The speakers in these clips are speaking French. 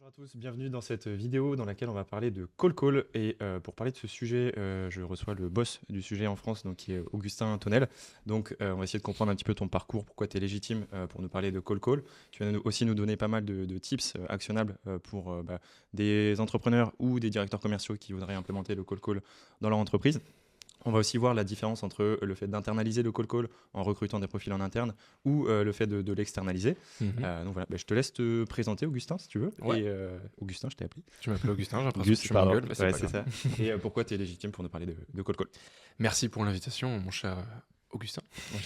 Bonjour à tous, bienvenue dans cette vidéo dans laquelle on va parler de Call Call. Et pour parler de ce sujet, je reçois le boss du sujet en France, donc qui est Augustin Tonnel. Donc on va essayer de comprendre un petit peu ton parcours, pourquoi tu es légitime pour nous parler de Call Call. Tu vas aussi nous donner pas mal de tips actionnables pour des entrepreneurs ou des directeurs commerciaux qui voudraient implémenter le Call Call dans leur entreprise. On va aussi voir la différence entre le fait d'internaliser le call call en recrutant des profils en interne ou le fait de l'externaliser. Mhm. Donc voilà, je te laisse te présenter, Augustin, si tu veux. Ouais, Et Augustin, je t'ai appelé. tu m'appelles Augustin, j'ai l'impression que Auguste, tu pardon. m'engueules, mais c'est Ouais, pas c'est grave. ça. Et pourquoi tu es légitime pour nous parler de call call? Merci pour l'invitation, mon cher Augustin.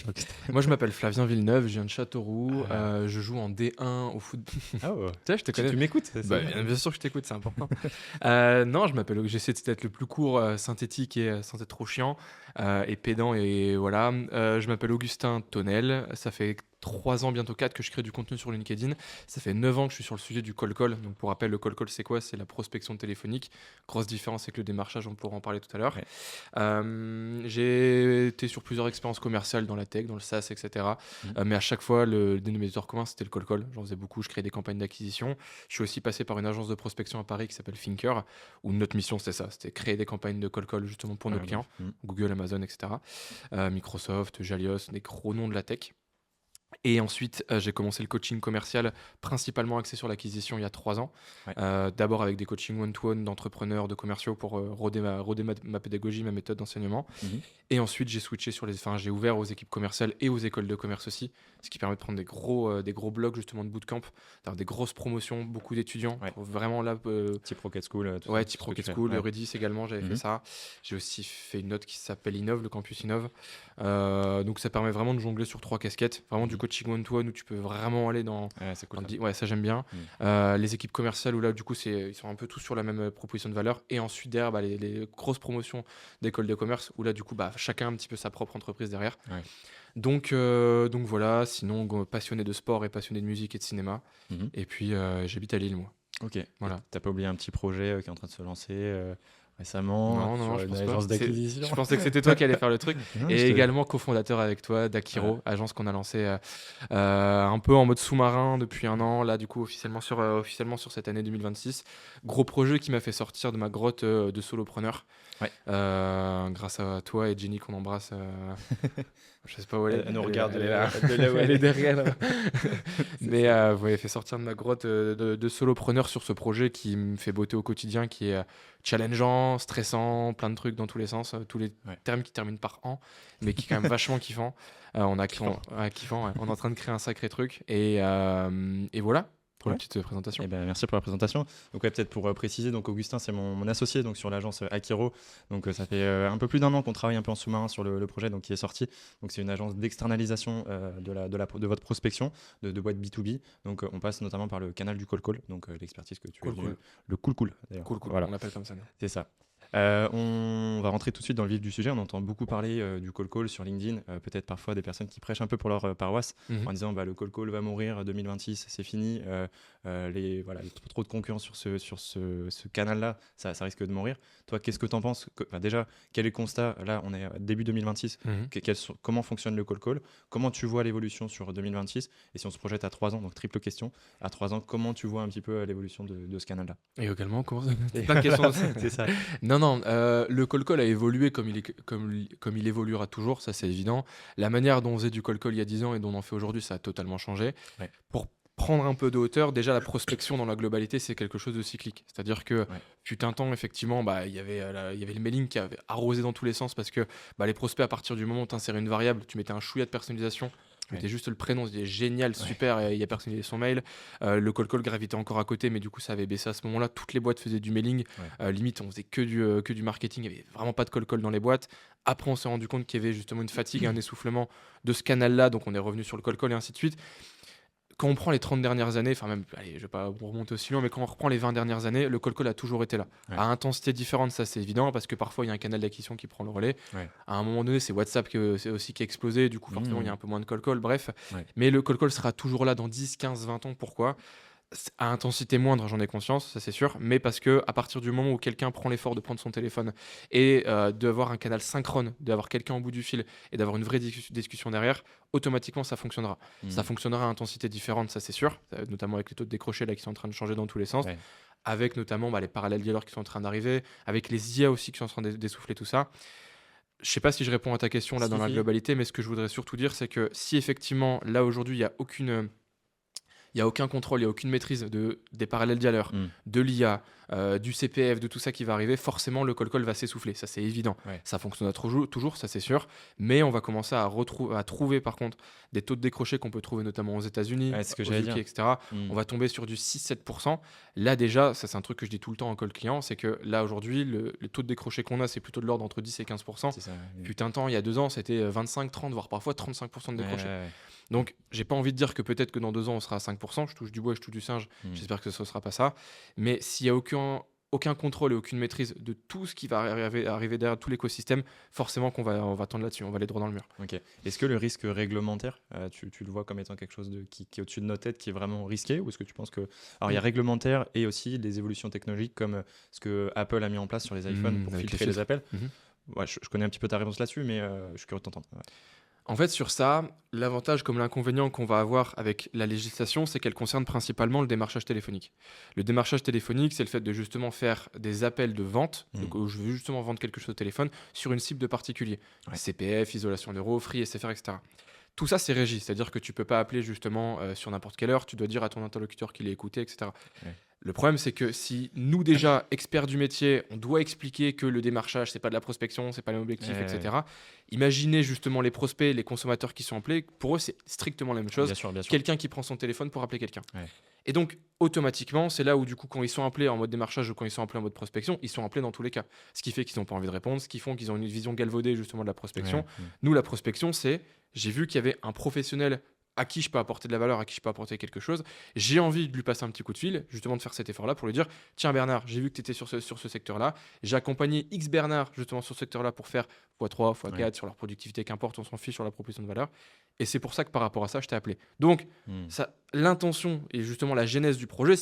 Augustin. Moi, je m'appelle Flavien Villeneuve, je viens de Châteauroux, Ah. je joue en D1 au foot. Ah ouais. Tu sais, je te connais. Tu m'écoutes, c'est Bah, bien. bien sûr que je t'écoute, c'est important. Non, j'essaie d'être le plus court, synthétique et sans être trop chiant et pédant. Et voilà. Je m'appelle Augustin Tonnel. Ça fait 3 ans, bientôt 4, que je crée du contenu sur LinkedIn. Ça fait 9 ans que je suis sur le sujet du call call. Donc, pour rappel, le call call, c'est quoi? C'est la prospection téléphonique. Grosse différence avec le démarchage, on pourra en parler tout à l'heure. Ouais. J'ai été sur plusieurs expériences commerciales dans la tech, dans le SaaS, etc. Mais à chaque fois, le dénominateur commun, c'était le call call. J'en faisais beaucoup, je créais des campagnes d'acquisition. Je suis aussi passé par une agence de prospection à Paris qui s'appelle Thinker, où notre mission, c'était ça, c'était créer des campagnes de call call justement pour nos Ouais, clients, bref. Google, Amazon, etc. Microsoft, Jalios, des gros noms de la tech. Et ensuite, j'ai commencé le coaching commercial, principalement axé sur l'acquisition il y a 3 ans. Ouais. D'abord avec des coachings one-to-one d'entrepreneurs, de commerciaux pour roder ma pédagogie, ma méthode d'enseignement. Mhm. Et ensuite, j'ai ouvert aux équipes commerciales et aux écoles de commerce aussi, ce qui permet de prendre des gros blocs justement de bootcamp, d'avoir des grosses promotions, beaucoup d'étudiants. Ouais. Pour vraiment là, Type Rocket School, tout ouais, ça, type tout ce que tu Rocket fais. School, le Ouais. Redis également, j'avais fait Mhm. ça. J'ai aussi fait une note qui s'appelle Innov, le campus Innov. Donc ça permet vraiment de jongler sur 3 casquettes, vraiment du Mhm. coaching one-to-one où tu peux vraiment aller Ouais, c'est cool ça. ouais, ça j'aime bien. Mhm. Les équipes commerciales où là du coup ils sont un peu tous sur la même proposition de valeur. Et ensuite derrière les grosses promotions d'écoles de commerce où là du coup chacun a un petit peu sa propre entreprise derrière. Ouais. Donc voilà, sinon passionné de sport et passionné de musique et de cinéma. Mhm. Et puis j'habite à Lille moi. Ok. Et Voilà. t'as pas oublié un petit projet qui est en train de se lancer récemment Non, sur je une pense pas. agence d'acquisition? Je pensais que c'était toi qui allais faire le truc. Non, Et également cofondateur avec toi d'Akiro, agence qu'on a lancée un peu en mode sous-marin depuis 1 an, là du coup officiellement sur cette année 2026. Gros projet qui m'a fait sortir de ma grotte de solopreneur. Ouais. Grâce à toi et Jenny qu'on embrasse. Je sais pas où elle est. Elle nous regarde elle est là. de là où Elle elle est est. derrière là. C'est Mais ça. vous m'avez fait sortir de ma grotte de solopreneur sur ce projet qui me fait botter au quotidien, qui est challengeant, stressant, plein de trucs dans tous les sens, tous les Ouais. termes qui terminent par an, mais qui est quand même vachement kiffant. Kiffant. Kiffant, ouais. On est en train de créer un sacré truc. Et voilà pour la Ouais. petite présentation. Eh ben, merci pour la présentation. Donc ouais, peut-être pour préciser, donc Augustin c'est mon associé donc sur l'agence Akiro. Donc ça fait un peu plus d'1 an qu'on travaille un peu en sous-marin sur le projet donc qui est sorti. Donc c'est une agence d'externalisation de votre prospection de boîtes B2B. Donc on passe notamment par le canal du call call, donc l'expertise que tu as Cool. le cool d'ailleurs. Cool. Voilà, On l'appelle comme ça. Nous. c'est ça. On va rentrer tout de suite dans le vif du sujet. On entend beaucoup parler du call call sur LinkedIn, peut-être parfois des personnes qui prêchent un peu pour leur paroisse en disant le call call va mourir 2026, c'est fini. Il y a trop de concurrence sur ce canal-là, ça risque de mourir. Toi, qu'est-ce que tu en penses déjà, quel est le constat? Là, on est début 2026. Comment fonctionne le call call? Comment tu vois l'évolution sur 2026? Et si on se projette à 3 ans, donc triple question, à 3 ans, comment tu vois un petit peu l'évolution de ce canal-là? Et également, comment ça... plein de questions aussi. C'est ça. Non, le call call a évolué comme il évoluera toujours, ça c'est évident. La manière dont on faisait du call call il y a 10 ans et dont on en fait aujourd'hui, ça a totalement changé. Ouais. Pour prendre un peu de hauteur, déjà la prospection dans la globalité, c'est quelque chose de cyclique. C'est-à-dire que fut un temps, effectivement, il y avait le mailing qui avait arrosé dans tous les sens parce que les prospects, à partir du moment où tu insérais une variable, tu mettais un chouïa de personnalisation. Tu mettais juste le prénom, c'était génial, super, et il y a personnalisé son mail. Le call call gravitait encore à côté, mais du coup ça avait baissé à ce moment-là. Toutes les boîtes faisaient du mailing. Limite, on faisait que du marketing. Il n'y avait vraiment pas de call call dans les boîtes. Après, on s'est rendu compte qu'il y avait justement une fatigue, un essoufflement de ce canal-là. Donc, on est revenu sur le call call et ainsi de suite. Quand on prend les 30 dernières années, enfin même, allez, je vais pas remonter aussi loin, mais quand on reprend les 20 dernières années, le call call a toujours été là. À intensité différente, ça c'est évident, parce que parfois il y a un canal d'acquisition qui prend le relais. À un moment donné, c'est WhatsApp qui a explosé, du coup forcément il y a un peu moins de call call, bref. Mais le call call sera toujours là dans 10, 15, 20 ans. Pourquoi ? À intensité moindre, j'en ai conscience, ça c'est sûr, mais parce que à partir du moment où quelqu'un prend l'effort de prendre son téléphone et d'avoir un canal synchrone, d'avoir quelqu'un au bout du fil et d'avoir une vraie discussion derrière, automatiquement ça fonctionnera. Ça Mmh. fonctionnera à intensité différente, ça c'est sûr, notamment avec les taux de décroché là qui sont en train de changer dans tous les sens, Ouais. avec notamment les parallèles dialogues qui sont en train d'arriver, avec les IA aussi qui sont en train d'essouffler tout ça. Je sais pas si je réponds à ta question là dans Si, la si. globalité, mais ce que je voudrais surtout dire, c'est que si effectivement là aujourd'hui il y a aucun contrôle, il y a aucune maîtrise des parallèles dialers, Mmh. de l'IA, du CPF, de tout ça qui va arriver, forcément le call va s'essouffler, ça c'est évident. Ouais. Ça fonctionnera toujours, ça c'est sûr, mais on va commencer à trouver par contre des taux de décroché qu'on peut trouver notamment aux États-Unis, Ouais, c'est ce que aux j'allais UK, dire. etc. Mmh. On va tomber sur du 6-7%. Là déjà, ça c'est un truc que je dis tout le temps en call client, c'est que là aujourd'hui, le taux de décroché qu'on a, c'est plutôt de l'ordre entre 10 et 15%. C'est ça, ouais. Putain de temps, il y a 2 ans, c'était 25, 30, voire parfois 35% de Ouais, ouais, décroché. ouais. Donc, j'ai pas envie de dire que peut-être que dans 2 ans, on sera à 5%. Je touche du bois, je touche du singe. Mmh. J'espère que ce ne sera pas ça. Mais s'il y a aucun contrôle et aucune maîtrise de tout ce qui va arriver derrière tout l'écosystème, forcément on va tendre là-dessus, on va aller droit dans le mur. OK. Est-ce que le risque réglementaire, tu le vois comme étant quelque chose qui est au-dessus de nos têtes, qui est vraiment risqué? Ou est-ce que tu penses que alors il y a Mm. réglementaire et aussi des évolutions technologiques comme, ce que Apple a mis en place sur les iPhones pour Avec les filtrer les filtres. appels? Mhm. Ouais, je connais un petit peu ta réponse là-dessus, mais, je suis curieux de t'entendre. Ouais. En fait, sur ça, l'avantage comme l'inconvénient qu'on va avoir avec la législation, c'est qu'elle concerne principalement le démarchage téléphonique. Le démarchage téléphonique, c'est le fait de justement faire des appels de vente, Mmh. donc où je veux justement vendre quelque chose au téléphone, sur une cible de particulier. Ouais. CPF, isolation d'euros, Free, SFR, etc. Tout ça, c'est régi, c'est-à-dire que tu peux pas appeler justement sur n'importe quelle heure, tu dois dire à ton interlocuteur qu'il est écouté, etc. Ouais. Le problème, c'est que si nous, déjà, experts du métier, on doit expliquer que le démarchage, c'est pas de la prospection, c'est pas l'objectif, Ouais, ouais, ouais. etc. Imaginez justement les prospects, les consommateurs qui sont appelés, pour eux, c'est strictement la même chose. Bien sûr, bien sûr. Quelqu'un qui prend son téléphone pour appeler quelqu'un. Ouais. Et donc, automatiquement, c'est là où, du coup, quand ils sont appelés en mode démarchage ou quand ils sont appelés en mode prospection, ils sont appelés dans tous les cas. Ce qui fait qu'ils n'ont pas envie de répondre, ce qui font qu'ils ont une vision galvaudée, justement, de la prospection. Ouais. Mmh. Nous, la prospection, c'est j'ai vu qu'il y avait un professionnel à qui je peux apporter de la valeur, à qui je peux apporter quelque chose. J'ai envie de lui passer un petit coup de fil, justement de faire cet effort-là pour lui dire tiens Bernard, j'ai vu que tu étais sur ce secteur-là. J'ai accompagné X Bernard justement sur ce secteur-là pour faire x3, x4 Ouais. sur leur productivité, qu'importe, on s'en fiche sur la proposition de valeur. Et c'est pour ça que par rapport à ça, je t'ai appelé. Donc, Mmh. l'intention et justement la genèse du projet,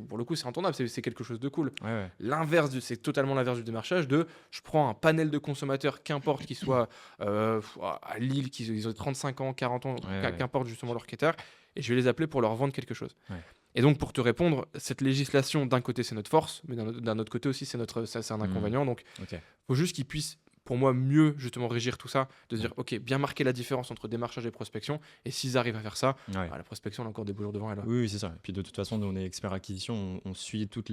pour le coup, c'est intournable, c'est quelque chose de cool. Ouais, ouais. C'est totalement l'inverse du démarchage de je prends un panel de consommateurs, qu'importe qu'ils soient à Lille, qu'ils aient 35 ans, 40 ans, Ouais, ouais. qu'importe justement leur critère, et je vais les appeler pour leur vendre quelque chose. Ouais. Et donc, pour te répondre, cette législation, d'un côté, c'est notre force, mais d'un autre côté aussi, c'est un Mmh. inconvénient. Donc, OK. faut juste qu'ils puissent, pour moi, mieux justement régir tout ça, de se dire, ok, bien marquer la différence entre démarchage et prospection, et s'ils arrivent à faire ça, Ouais. la prospection, elle a encore des beaux jours devant elle. Oui, oui, c'est ça. Et puis de toute façon, nous, on est expert acquisition, on suit tous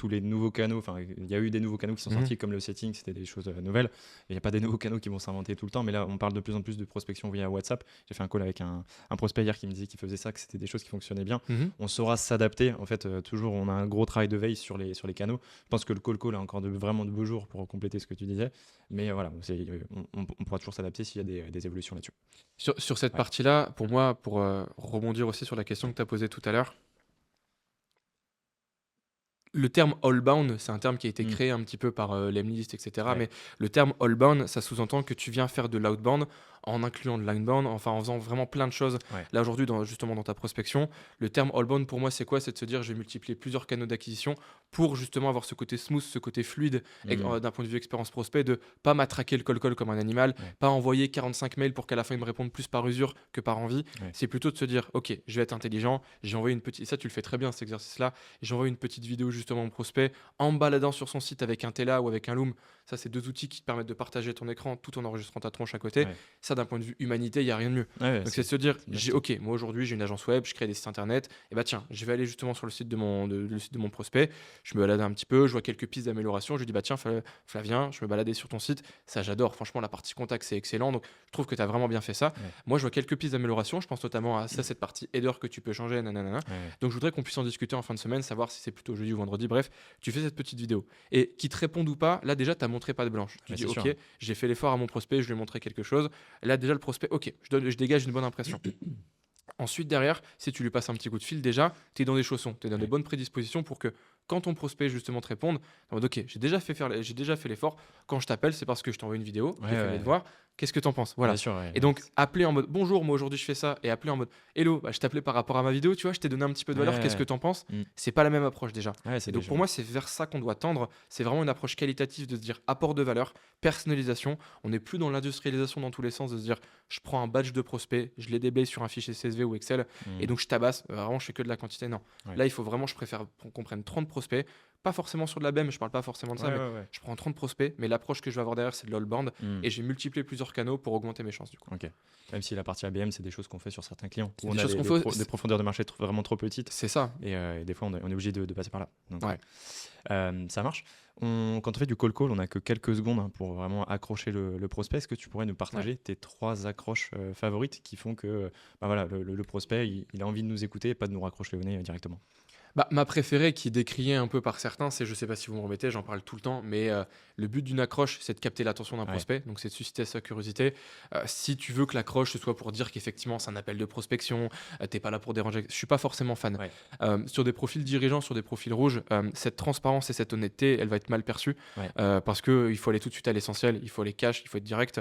les nouveaux canaux. Enfin, il y a eu des nouveaux canaux qui sont Mhm. sortis, comme le setting, c'était des choses nouvelles. Il n'y a pas des nouveaux canaux qui vont s'inventer tout le temps, mais là, on parle de plus en plus de prospection via WhatsApp. J'ai fait un call avec un prospect hier qui me disait qu'il faisait ça, que c'était des choses qui fonctionnaient bien. Mhm. On saura s'adapter. En fait, toujours, on a un gros travail de veille sur les canaux. Je pense que le call a encore vraiment de beaux jours pour compléter ce que tu disais. Mais voilà, on pourra toujours s'adapter s'il y a des évolutions là-dessus. Sur cette Ouais. partie-là, pour moi, pour rebondir aussi sur la question que tu as posée tout à l'heure, le terme all-bound, c'est un terme qui a été Mm. créé un petit peu par Lemlist, etc. Ouais. Mais le terme all-bound, ça sous-entend que tu viens faire de l'outbound en incluant de l'inbound, enfin en faisant vraiment plein de choses. Ouais. Là aujourd'hui, justement dans ta prospection, le terme all-bound pour moi, c'est quoi? C'est de se dire, je vais multiplier plusieurs canaux d'acquisition pour justement avoir ce côté smooth, ce côté fluide, et, Mm. d'un point de vue expérience prospect, de pas matraquer le call comme un animal, Ouais. pas envoyer 45 mails pour qu'à la fin il me réponde plus par usure que par envie. Ouais. C'est plutôt de se dire, ok, je vais être intelligent, j'ai envoyé une petite, et ça tu le fais très bien cet exercice-là, j'envoie une petite vidéo justement au prospect en me baladant sur son site avec un Tela ou avec un Loom. Ça, c'est deux outils qui te permettent de partager ton écran tout en enregistrant ta tronche à côté. Ouais. Ça, d'un point de vue humanité, il n'y a rien de mieux. Ouais, Donc, c'est de se dire, bien ok, moi aujourd'hui, j'ai une agence web, je crée des sites internet. Et bah tiens, je vais aller justement sur le site le site de mon prospect. Je me balade un petit peu, je vois quelques pistes d'amélioration. Je lui dis, bah tiens, Flavien, je me baladais sur ton site. Ça, j'adore. Franchement, la partie contact, c'est excellent. Donc, je trouve que tu as vraiment bien fait ça. Ouais. Moi, je vois quelques pistes d'amélioration. Je pense notamment à ça, cette partie header que tu peux changer. Nanana. Ouais. Donc, je voudrais qu'on puisse en discuter en fin de semaine, savoir si c'est plutôt jeudi ou vendredi. Bref, tu fais cette petite vidéo. Et qu'il te réponde ou pas, là, déjà, tu as montré patte blanche. Tu Ouais, dis, c'est ok, sûr. j'ai fait l'effort à mon prospect, je lui ai montré quelque chose. Là, déjà, le prospect, ok, je dégage une bonne impression. Ensuite, derrière, si tu lui passes un petit coup de fil, déjà, tu es dans des chaussons, tu es dans des Ouais. bonnes prédispositions pour que quand ton prospect justement te réponde, en mode, ok, j'ai déjà fait l'effort. Quand je t'appelle, c'est parce que je t'envoie une vidéo, j'ai Ouais, fait ouais. mes devoirs. qu'est-ce que t'en penses? Bien Voilà. sûr, ouais, Et donc, appeler en mode bonjour, moi aujourd'hui je fais ça, et appeler en mode hello, bah, je t'appelais par rapport à ma vidéo, tu vois, je t'ai donné un petit peu de valeur, qu'est-ce que ouais. t'en penses? Mm. C'est pas la même approche déjà. Ouais, Et c'est donc, déjà. pour moi, c'est vers ça qu'on doit tendre. C'est vraiment une approche qualitative de se dire apport de valeur, personnalisation. On n'est plus dans l'industrialisation dans tous les sens, de se dire je prends un badge de prospect, je les déblaye sur un fichier CSV ou Excel, et Mm. donc je tabasse. Vraiment, je fais que de la quantité. Non. Ouais. Là, il faut vraiment, je préfère qu'on prenne 30 prospects, pas forcément sur de la BEM, je parle pas forcément de ça, Ouais, mais ouais, ouais. je prends 30 prospects, mais l'approche que je vais avoir derrière, c'est de l'all-bound, Mm. et je vais multiplier plusieurs canaux pour augmenter mes chances du coup. Ok. Même si la partie ABM, c'est des choses qu'on fait sur certains clients, C'est où des on a choses qu'on fait. des profondeurs de marché vraiment trop petites, C'est ça. et des fois, on est obligé de passer par là. Donc, Ouais. ça marche. Quand on fait du call, on a que quelques secondes hein, pour vraiment accrocher le prospect. Est-ce que tu pourrais nous partager tes 3 accroches favorites qui font que bah voilà, le prospect, il a envie de nous écouter et pas de nous raccrocher au nez directement? Bah, ma préférée, qui est décriée un peu par certains, c'est, je sais pas si vous me remettez, j'en parle tout le temps, mais le but d'une accroche, c'est de capter l'attention d'un Ouais. prospect, donc c'est de susciter sa curiosité. Si tu veux que l'accroche ce soit pour dire qu'effectivement c'est un appel de prospection, t'es pas là pour déranger, je suis pas forcément fan. Ouais. Sur des profils dirigeants, sur des profils rouges, cette transparence et cette honnêteté, elle va être mal perçue, Ouais. parce qu'il faut aller tout de suite à l'essentiel, il faut aller cash, il faut être direct,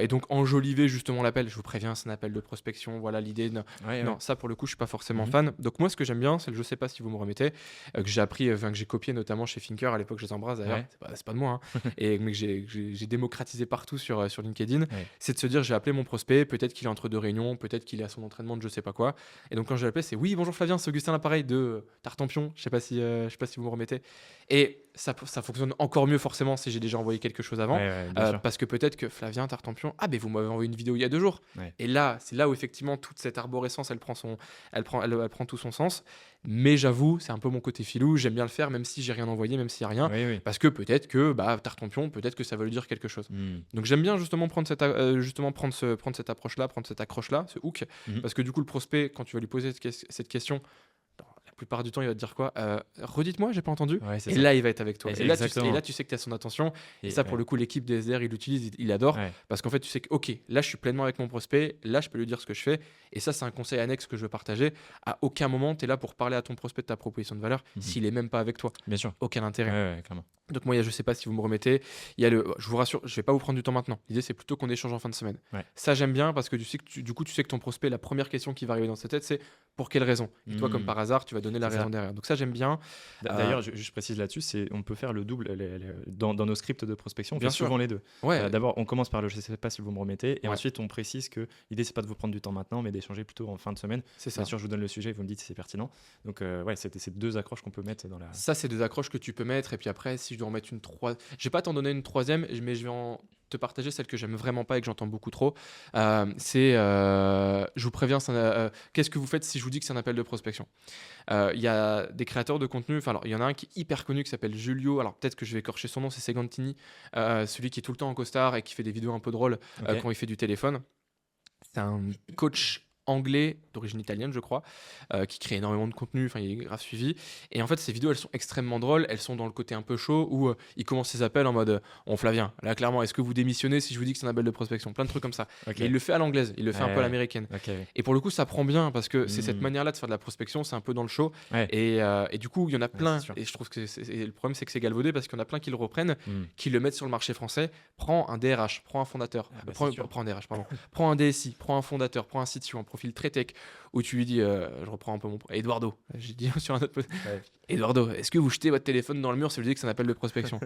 et donc enjoliver justement l'appel. Je vous préviens, c'est un appel de prospection, voilà l'idée. Ouais, Non, ouais. ça pour le coup, je suis pas forcément Mhm. fan. Donc moi, ce que j'aime bien, c'est le je sais pas si vous me remettez, que j'ai appris, enfin que j'ai copié notamment chez Finker à l'époque, je les embrasse d'ailleurs, Ouais. c'est pas de moi, hein, et mais que j'ai démocratisé partout sur LinkedIn, Ouais. c'est de se dire j'ai appelé mon prospect, peut-être qu'il est entre deux réunions, peut-être qu'il est à son entraînement de je sais pas quoi. Et donc quand je l'ai appelé, c'est oui, bonjour Flavien, c'est Augustin l'appareil de Tartampion, je sais pas si vous me remettez. Et ça fonctionne encore mieux forcément si j'ai déjà envoyé quelque chose avant. Ouais, ouais, bien sûr. Parce que peut-être que Flavien Tartampion, ah ben vous m'avez envoyé une vidéo il y a 2 jours. Ouais. Et là, c'est là où effectivement toute cette arborescence, elle prend tout son sens. Mais j'avoue, c'est un peu mon côté filou, j'aime bien le faire même si j'ai rien envoyé, même s'il y a rien. Oui, oui. Parce que peut-être que bah, Tartampion, peut-être que ça va lui dire quelque chose. Mm. Donc j'aime bien justement prendre cette approche-là, prendre cette accroche-là, ce hook. Mhm. Parce que du coup, le prospect, quand tu vas lui poser cette question, la plupart du temps, il va te dire quoi? Redites-moi, j'ai pas entendu. Ouais, c'est Et ça. là, il va être avec toi. Et Et là, exactement. tu sais que tu as son attention. Et Et ça, pour ouais. le coup, l'équipe des SDR, il l'utilise, il adore. Ouais. Parce qu'en fait, tu sais que, OK, là, je suis pleinement avec mon prospect. Là, je peux lui dire ce que je fais. Et ça, c'est un conseil annexe que je veux partager. À aucun moment, tu es là pour parler à ton prospect de ta proposition de valeur Mhm. s'il est même pas avec toi. Bien sûr. Aucun intérêt. Ouais, clairement. Donc moi, je sais pas si vous me remettez, il y a je vous rassure, je vais pas vous prendre du temps maintenant. L'idée, c'est plutôt qu'on échange en fin de semaine. Ouais. Ça, j'aime bien parce que tu sais que du coup, tu sais que ton prospect, la première question qui va arriver dans sa tête, c'est pour quelle raison. Et toi, comme Mm. par hasard, tu vas donner la C'est raison ça. derrière. Donc ça, j'aime bien. D'ailleurs, je précise là-dessus, on peut faire le double dans nos scripts de prospection. On Bien fait sûr. souvent les deux. Ouais, D'abord, on commence par le je sais pas si vous me remettez, et Ouais. ensuite on précise que l'idée c'est pas de vous prendre du temps maintenant, mais d'échanger plutôt en fin de semaine. c'est ça. Bien sûr, je vous donne le sujet et vous me dites si c'est pertinent. Donc ouais, c'est ces 2 accroches qu'on peut mettre dans la. Ça, c'est des accroches que tu peux mettre. Et puis après, si je dois en mettre une troisième, je vais pas t'en donner une troisième, mais je vais te partager celle que j'aime vraiment pas et que j'entends beaucoup trop. Je vous préviens, qu'est-ce que vous faites si je vous dis que c'est un appel de prospection? Il y a des créateurs de contenu, alors il y en a un qui est hyper connu qui s'appelle Julio, alors peut-être que je vais écorcher son nom, c'est Segantini, celui qui est tout le temps en costard et qui fait des vidéos un peu drôles Ok. quand il fait du téléphone. C'est un coach anglais d'origine italienne, je crois, qui crée énormément de contenu, il est grave suivi. Et en fait, ces vidéos, elles sont extrêmement drôles, elles sont dans le côté un peu chaud, où il commence ses appels en mode on Flavien, là clairement, est-ce que vous démissionnez si je vous dis que c'est un appel de prospection? Plein de trucs comme ça. Ok. Mais il le fait à l'anglaise, il le fait un peu à Ouais. l'américaine. Ok. Et pour le coup, ça prend bien, parce que c'est cette Mm. manière-là de faire de la prospection, c'est un peu dans le show. Ouais. Et du coup, il y en a plein, c'est sûr. et je trouve que et le problème, c'est que c'est galvaudé, parce qu'il y en a plein qui le reprennent, Mm. qui le mettent sur le marché français. Prends un DRH, prends un fondateur, Ah bah, prends c'est sûr. un DRH, pardon. Prends un DSI, prends un fondateur, prends un CTO, un profil très tech, où tu lui dis, je reprends un peu Eduardo, j'ai dit sur un autre post. Ouais. Eduardo, est-ce que vous jetez votre téléphone dans le mur, ça veut dire que c'est un appel de prospection?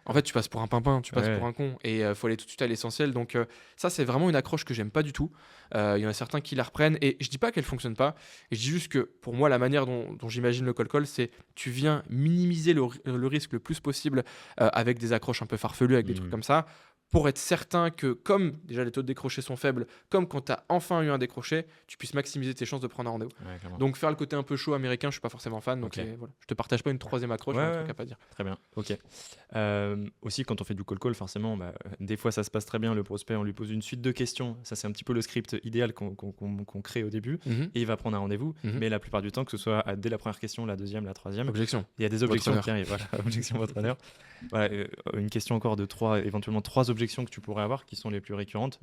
En fait, tu passes pour un pimpin, tu passes Ouais. pour un con, et faut aller tout de suite à l'essentiel. Donc ça, c'est vraiment une accroche que j'aime pas du tout. Il y en a certains qui la reprennent, et je dis pas qu'elle fonctionne pas, je dis juste que pour moi, la manière dont j'imagine le call, c'est tu viens minimiser le risque le plus possible avec des accroches un peu farfelues, avec des trucs comme ça, pour être certain que, comme déjà les taux de décroché sont faibles, comme quand tu as enfin eu un décroché, tu puisses maximiser tes chances de prendre un rendez-vous. Ouais, clairement. Donc faire le côté un peu chaud américain, je suis pas forcément fan. Donc Ok. voilà. Je te partage pas une troisième accroche, Ouais, mais un ouais. truc à pas dire. Très bien, ok. Aussi, quand on fait du call, forcément, des fois ça se passe très bien. Le prospect, on lui pose une suite de questions. Ça, c'est un petit peu le script idéal qu'on crée au début. Et il va prendre un rendez-vous. Mhm. Mais la plupart du temps, que ce soit dès la première question, la deuxième, la troisième, Objection. il y a des Votre objections honneur. qui arrivent. Voilà, objection, votre honneur. Voilà, une question encore de éventuellement trois objections que tu pourrais avoir, qui sont les plus récurrentes,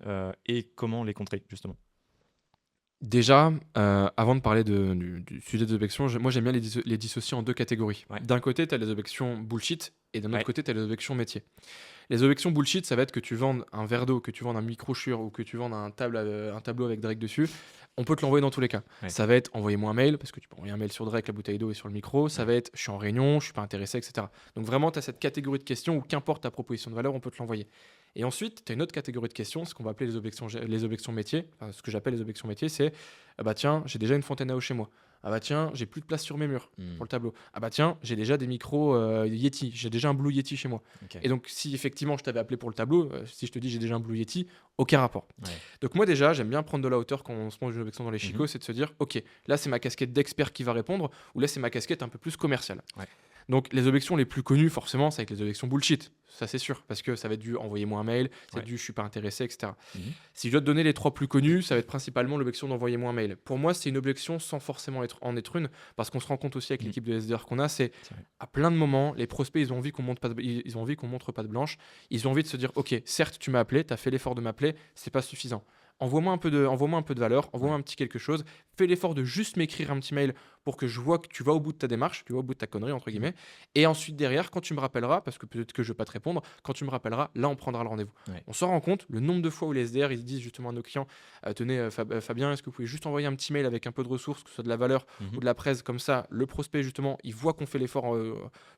et comment les contrer, justement. Déjà, avant de parler du sujet des objections, moi j'aime bien les dissocier en deux catégories. Ouais. D'un côté, tu as les objections bullshit et d'un autre Ouais. côté, tu as les objections métier. Les objections bullshit, ça va être que tu vendes un verre d'eau, que tu vendes un micro-chure ou que tu vendes un tableau avec Drake dessus. On peut te l'envoyer dans tous les cas. Ouais. Ça va être envoyez-moi un mail, parce que tu peux envoyer un mail sur Drake, la bouteille d'eau et sur le micro. Ça Ouais. va être je suis en réunion, je suis pas intéressé, etc. Donc vraiment, tu as cette catégorie de questions où qu'importe ta proposition de valeur, on peut te l'envoyer. Et ensuite, tu as une autre catégorie de questions, ce qu'on va appeler les objections métiers. Enfin, ce que j'appelle les objections métiers, c'est ah bah tiens, j'ai déjà une fontaine à eau chez moi. Ah bah tiens, j'ai plus de place sur mes murs pour le tableau. Ah bah tiens, j'ai déjà des micros Yeti, j'ai déjà un Blue Yeti chez moi. Ok. Et donc, si effectivement je t'avais appelé pour le tableau, si je te dis j'ai déjà un Blue Yeti, aucun rapport. Ouais. Donc, moi, déjà, j'aime bien prendre de la hauteur quand on se mange une objection dans les chicots, Mhm. c'est de se dire, ok, là, c'est ma casquette d'expert qui va répondre, ou là, c'est ma casquette un peu plus commerciale. Ouais. Donc, les objections les plus connues, forcément, c'est avec les objections bullshit. Ça, c'est sûr, parce que ça va être du envoyez-moi un mail, ça va être Ouais. du je suis pas intéressé, etc. Mhm. Si je dois te donner les trois plus connus, ça va être principalement l'objection d'envoyez-moi un mail. Pour moi, c'est une objection sans forcément être une, parce qu'on se rend compte aussi avec Mhm. l'équipe de SDR qu'on a, c'est C'est vrai. à plein de moments, les prospects, ils ont envie qu'on montre pas de blanche. Ils ont envie de se dire, ok, certes, tu m'as appelé, tu as fait l'effort de m'appeler, c'est pas suffisant. Envoie-moi un peu de valeur, envoie-moi Ouais. un petit quelque chose, fais l'effort de juste m'écrire un petit mail pour que je vois que tu vas au bout de ta démarche, tu vas au bout de ta connerie, entre Mhm. guillemets. Et ensuite, derrière, quand tu me rappelleras, parce que peut-être que je vais pas te répondre, quand tu me rappelleras, là, on prendra le rendez-vous. Ouais. On s'en rend compte, le nombre de fois où les SDR, ils disent justement à nos clients, tenez, Fabien, est-ce que vous pouvez juste envoyer un petit mail avec un peu de ressources, que ce soit de la valeur Mhm. ou de la presse, comme ça, le prospect, justement, il voit qu'on fait l'effort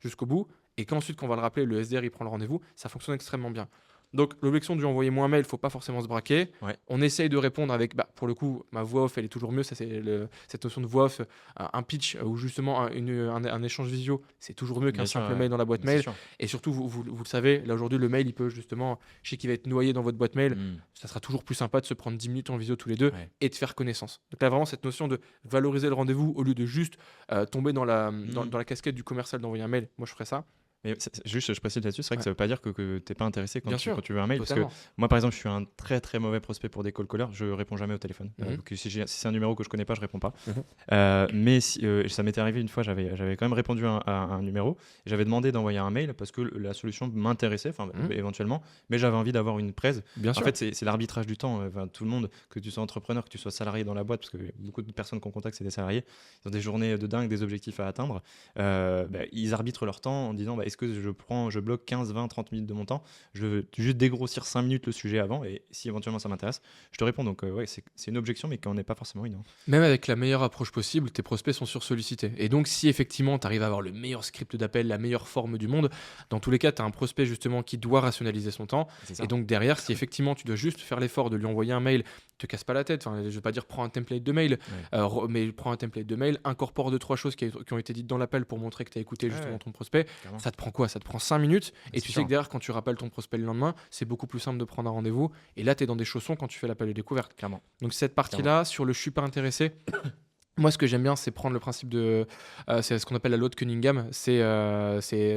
jusqu'au bout, et qu'ensuite, quand on va le rappeler, le SDR, il prend le rendez-vous, ça fonctionne extrêmement bien. Donc, l'objection du envoyer-moi un mail, faut pas forcément se braquer. Ouais. On essaye de répondre avec, pour le coup, ma voix off, elle est toujours mieux. Ça, c'est cette notion de voix off, un pitch ou justement un échange visio, c'est toujours mieux qu'un Bien sûr, simple ouais. mail dans la boîte Mais c'est mail. sûr. Et surtout, vous le savez, là aujourd'hui, le mail, il peut justement, je sais qu'il va être noyé dans votre boîte mail. Mhm. Ça sera toujours plus sympa de se prendre 10 minutes en visio tous les deux Ouais. et de faire connaissance. Donc là, vraiment, cette notion de valoriser le rendez-vous au lieu de juste tomber dans Mhm. la casquette du commercial d'envoyer un mail. Moi, je ferais ça. Mais juste, je précise là-dessus, c'est vrai que Ouais. ça veut pas dire que tu n'es pas intéressé Bien sûr, quand tu veux un mail. Parce que totalement. moi, par exemple, je suis un très très mauvais prospect pour des call callers. Je réponds jamais au téléphone. Mhm. Donc, si c'est un numéro que je connais pas, je réponds pas. Mhm. Mais ça m'était arrivé une fois, j'avais quand même répondu à un numéro. J'avais demandé d'envoyer un mail parce que la solution m'intéressait, enfin Mhm. éventuellement, mais j'avais envie d'avoir une presse. Bien En sûr. fait, c'est l'arbitrage du temps. Enfin, tout le monde, que tu sois entrepreneur, que tu sois salarié dans la boîte, parce que beaucoup de personnes qu'on contacte, c'est des salariés, ils ont des journées de dingue, des objectifs à atteindre. Ils arbitrent leur temps en disant est-ce que je bloque 15, 20, 30 minutes de mon temps, je veux juste dégrossir 5 minutes le sujet avant, et si éventuellement ça m'intéresse, je te réponds. Donc, ouais, c'est une objection, mais qui n'en est pas forcément une. Hein. Même avec la meilleure approche possible, tes prospects sont sursollicités. Et donc, si effectivement tu arrives à avoir le meilleur script d'appel, la meilleure forme du monde, dans tous les cas, tu as un prospect justement qui doit rationaliser son temps. C'est ça. Et donc, derrière, si effectivement tu dois juste faire l'effort de lui envoyer un mail, te casse pas la tête. Enfin, je vais pas dire prends un template de mail, mais prends un template de mail, incorpore 2-3 choses qui ont été dites dans l'appel pour montrer que tu as écouté justement Ouais. ton prospect. Clairement. Ça te prend quoi? Ça te prend 5 minutes. Et C'est tu sais sûr. que derrière, quand tu rappelles ton prospect le lendemain, c'est beaucoup plus simple de prendre un rendez-vous. Et là, tu es dans des chaussons quand tu fais l'appel de découverte. Clairement. Donc cette partie-là, sur le je suis pas intéressé, moi ce que j'aime bien, c'est prendre le principe de... c'est ce qu'on appelle la loi de Cunningham. C'est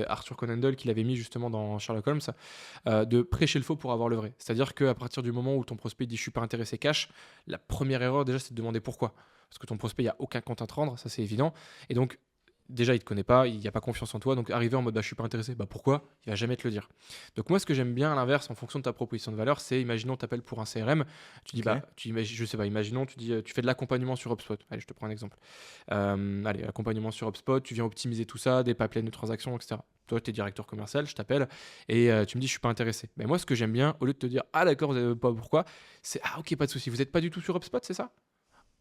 Arthur Conan Doyle qui l'avait mis justement dans Sherlock Holmes, de prêcher le faux pour avoir le vrai. C'est-à-dire qu'à partir du moment où ton prospect dit je suis pas intéressé cash, la première erreur déjà c'est de demander pourquoi. Parce que ton prospect, il n'y a aucun compte à te rendre, ça c'est évident. Et donc déjà, il te connaît pas, il n'y a pas confiance en toi, donc arriver en mode je suis pas intéressé, pourquoi? Il va jamais te le dire. Donc moi, ce que j'aime bien à l'inverse, en fonction de ta proposition de valeur, c'est imaginons tu appelles pour un CRM, tu dis Ok. je sais pas, imaginons tu dis tu fais de l'accompagnement sur HubSpot. Allez, je te prends un exemple. Allez, accompagnement sur HubSpot, tu viens optimiser tout ça, des pipelines de transactions, etc. Toi, tu es directeur commercial, je t'appelle et tu me dis je suis pas intéressé. Mais moi, ce que j'aime bien, au lieu de te dire ah d'accord, vous avez pas pourquoi, c'est ah ok, pas de souci, vous n'êtes pas du tout sur HubSpot, c'est ça?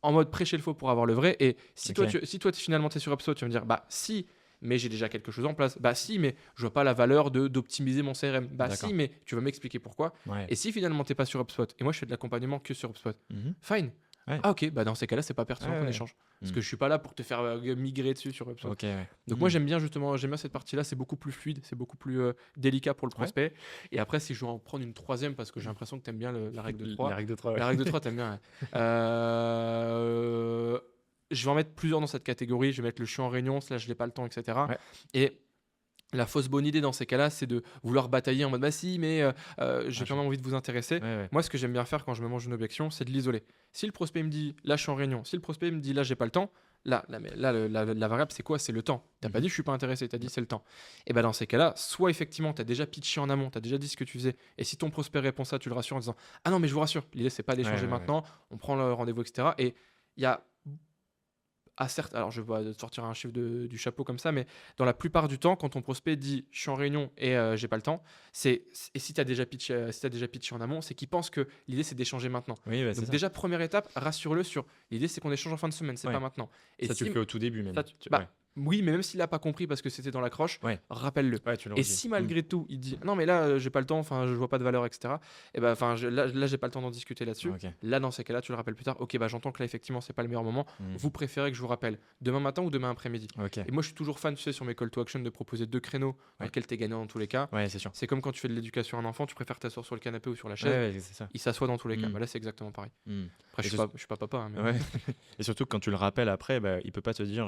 En mode prêcher le faux pour avoir le vrai. Et si Ok. toi, finalement, tu es sur HubSpot, tu vas me dire, si, mais j'ai déjà quelque chose en place. Si, mais je vois pas la valeur d'optimiser mon CRM. D'accord. Si, mais tu vas m'expliquer pourquoi. Ouais. Et si finalement, tu n'es pas sur HubSpot, et moi, je fais de l'accompagnement que sur HubSpot, Mhm. fine. Ouais. Ah, ok, dans ces cas-là, c'est pas pertinent Ouais, qu'on ouais. échange. Parce Mhm. que je suis pas là pour te faire migrer dessus sur HubSpot. Ok, ouais. Donc Mhm. moi j'aime bien justement, j'aime bien cette partie-là, c'est beaucoup plus fluide, c'est beaucoup plus délicat pour le prospect. Et après si je dois en prendre une troisième, parce que j'ai l'impression que tu aimes bien la règle de 3. La règle de 3. La règle de 3, t'aimes bien. Ouais. Je vais en mettre plusieurs dans cette catégorie, je vais mettre le je suis en réunion, je n'ai pas le temps, etc. Ouais. Et la fausse bonne idée dans ces cas-là, c'est de vouloir batailler en mode si, mais j'ai quand même envie de vous intéresser. Ouais. Moi, ce que j'aime bien faire quand je me mange une objection, c'est de l'isoler. Si le prospect me dit là, je suis en réunion, si le prospect me dit là, j'ai pas le temps, la variable, c'est quoi? C'est le temps. Tu n'as pas dit je suis pas intéressé, tu as dit c'est le temps. Et dans ces cas-là, soit effectivement, tu as déjà pitché en amont, tu as déjà dit ce que tu faisais, et si ton prospect répond ça, tu le rassures en disant ah non, mais je vous rassure, l'idée, c'est pas d'échanger Ouais. maintenant, on prend le rendez-vous, etc. Et il y a certes, alors je vais sortir un chiffre du chapeau comme ça, mais dans la plupart du temps, quand ton prospect dit je suis en réunion et j'ai pas le temps, et si tu as déjà pitché en amont, c'est qu'il pense que l'idée c'est d'échanger maintenant. Oui, c'est Donc ça. déjà, première étape, rassure-le sur l'idée c'est qu'on échange en fin de semaine, c'est pas maintenant. Et ça, tu le fais au tout début même. Oui, mais même s'il n'a pas compris parce que c'était dans l'accroche, rappelle-le. Et si malgré tout, il dit non, mais là, j'ai pas le temps, enfin, je vois pas de valeur, etc. Et ben, là, j'ai pas le temps d'en discuter là-dessus. Là, dans ces cas-là, tu le rappelles plus tard. Ok, j'entends que là, effectivement, c'est pas le meilleur moment. Vous préférez que je vous rappelle demain matin ou demain après-midi. Et moi, je suis toujours fan, tu sais, sur mes call to action, de proposer 2 créneaux dans lesquels tu es gagnant dans tous les cas. C'est sûr. C'est comme quand tu fais de l'éducation à un enfant, tu préfères t'asseoir sur le canapé ou sur la chaise. C'est ça. Il s'assoit dans tous les cas. Là, c'est exactement pareil. Après, je suis pas papa. Et surtout, quand tu le rappelles après, il peut pas te dire.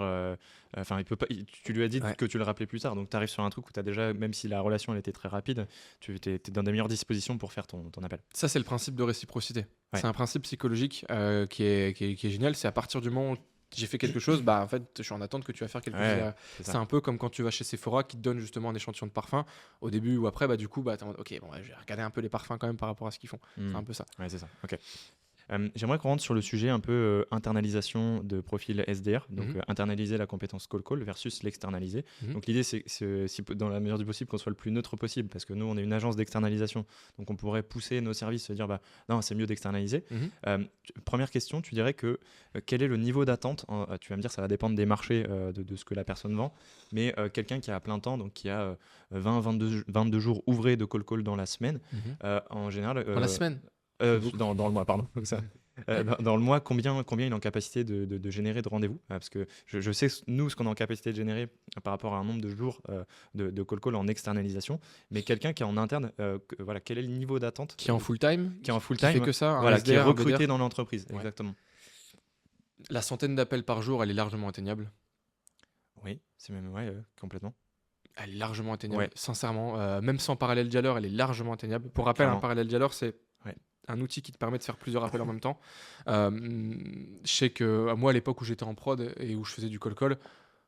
Enfin, il peut pas. Tu lui as dit que tu le rappelais plus tard, donc tu arrives sur un truc où tu as déjà, même si la relation elle était très rapide, tu es dans des meilleures dispositions pour faire ton appel. Ça, c'est le principe de réciprocité. C'est un principe psychologique qui est génial. C'est à partir du moment où j'ai fait quelque chose, en fait, je suis en attente que tu vas faire quelque chose. C'est un peu comme quand tu vas chez Sephora qui te donne justement un échantillon de parfum au début ou après, du coup, t'es en mode, ok, je vais regarder un peu les parfums quand même par rapport à ce qu'ils font. C'est un peu ça. Ouais, c'est ça. Ok. J'aimerais qu'on rentre sur le sujet un peu internalisation de profil SDR, donc internaliser la compétence call versus l'externaliser. Donc l'idée, c'est dans la mesure du possible qu'on soit le plus neutre possible, parce que nous, on est une agence d'externalisation, donc on pourrait pousser nos services, se dire non, c'est mieux d'externaliser. Première question, tu dirais que quel est le niveau d'attente tu vas me dire, ça va dépendre des marchés, de ce que la personne vend, mais quelqu'un qui a à plein temps, donc qui a 22 jours ouvrés de call dans la semaine, en général... dans la semaine dans le mois, pardon. Dans le mois, combien il est en capacité de générer de rendez-vous, parce que je sais, nous, ce qu'on est en capacité de générer par rapport à un nombre de jours de call en externalisation, mais quelqu'un qui est en interne, quel est le niveau d'attente qui est en full-time, qui fait que ça, qui est recruté dans l'entreprise. Exactement. La centaine d'appels par jour, elle est largement atteignable. Oui, c'est même complètement. Elle est largement atteignable, sincèrement. Même sans parallèle dialer, elle est largement atteignable. Pour rappel, un parallèle dialer, c'est un outil qui te permet de faire plusieurs appels en même temps. Je sais que moi, à l'époque où j'étais en prod et où je faisais du call,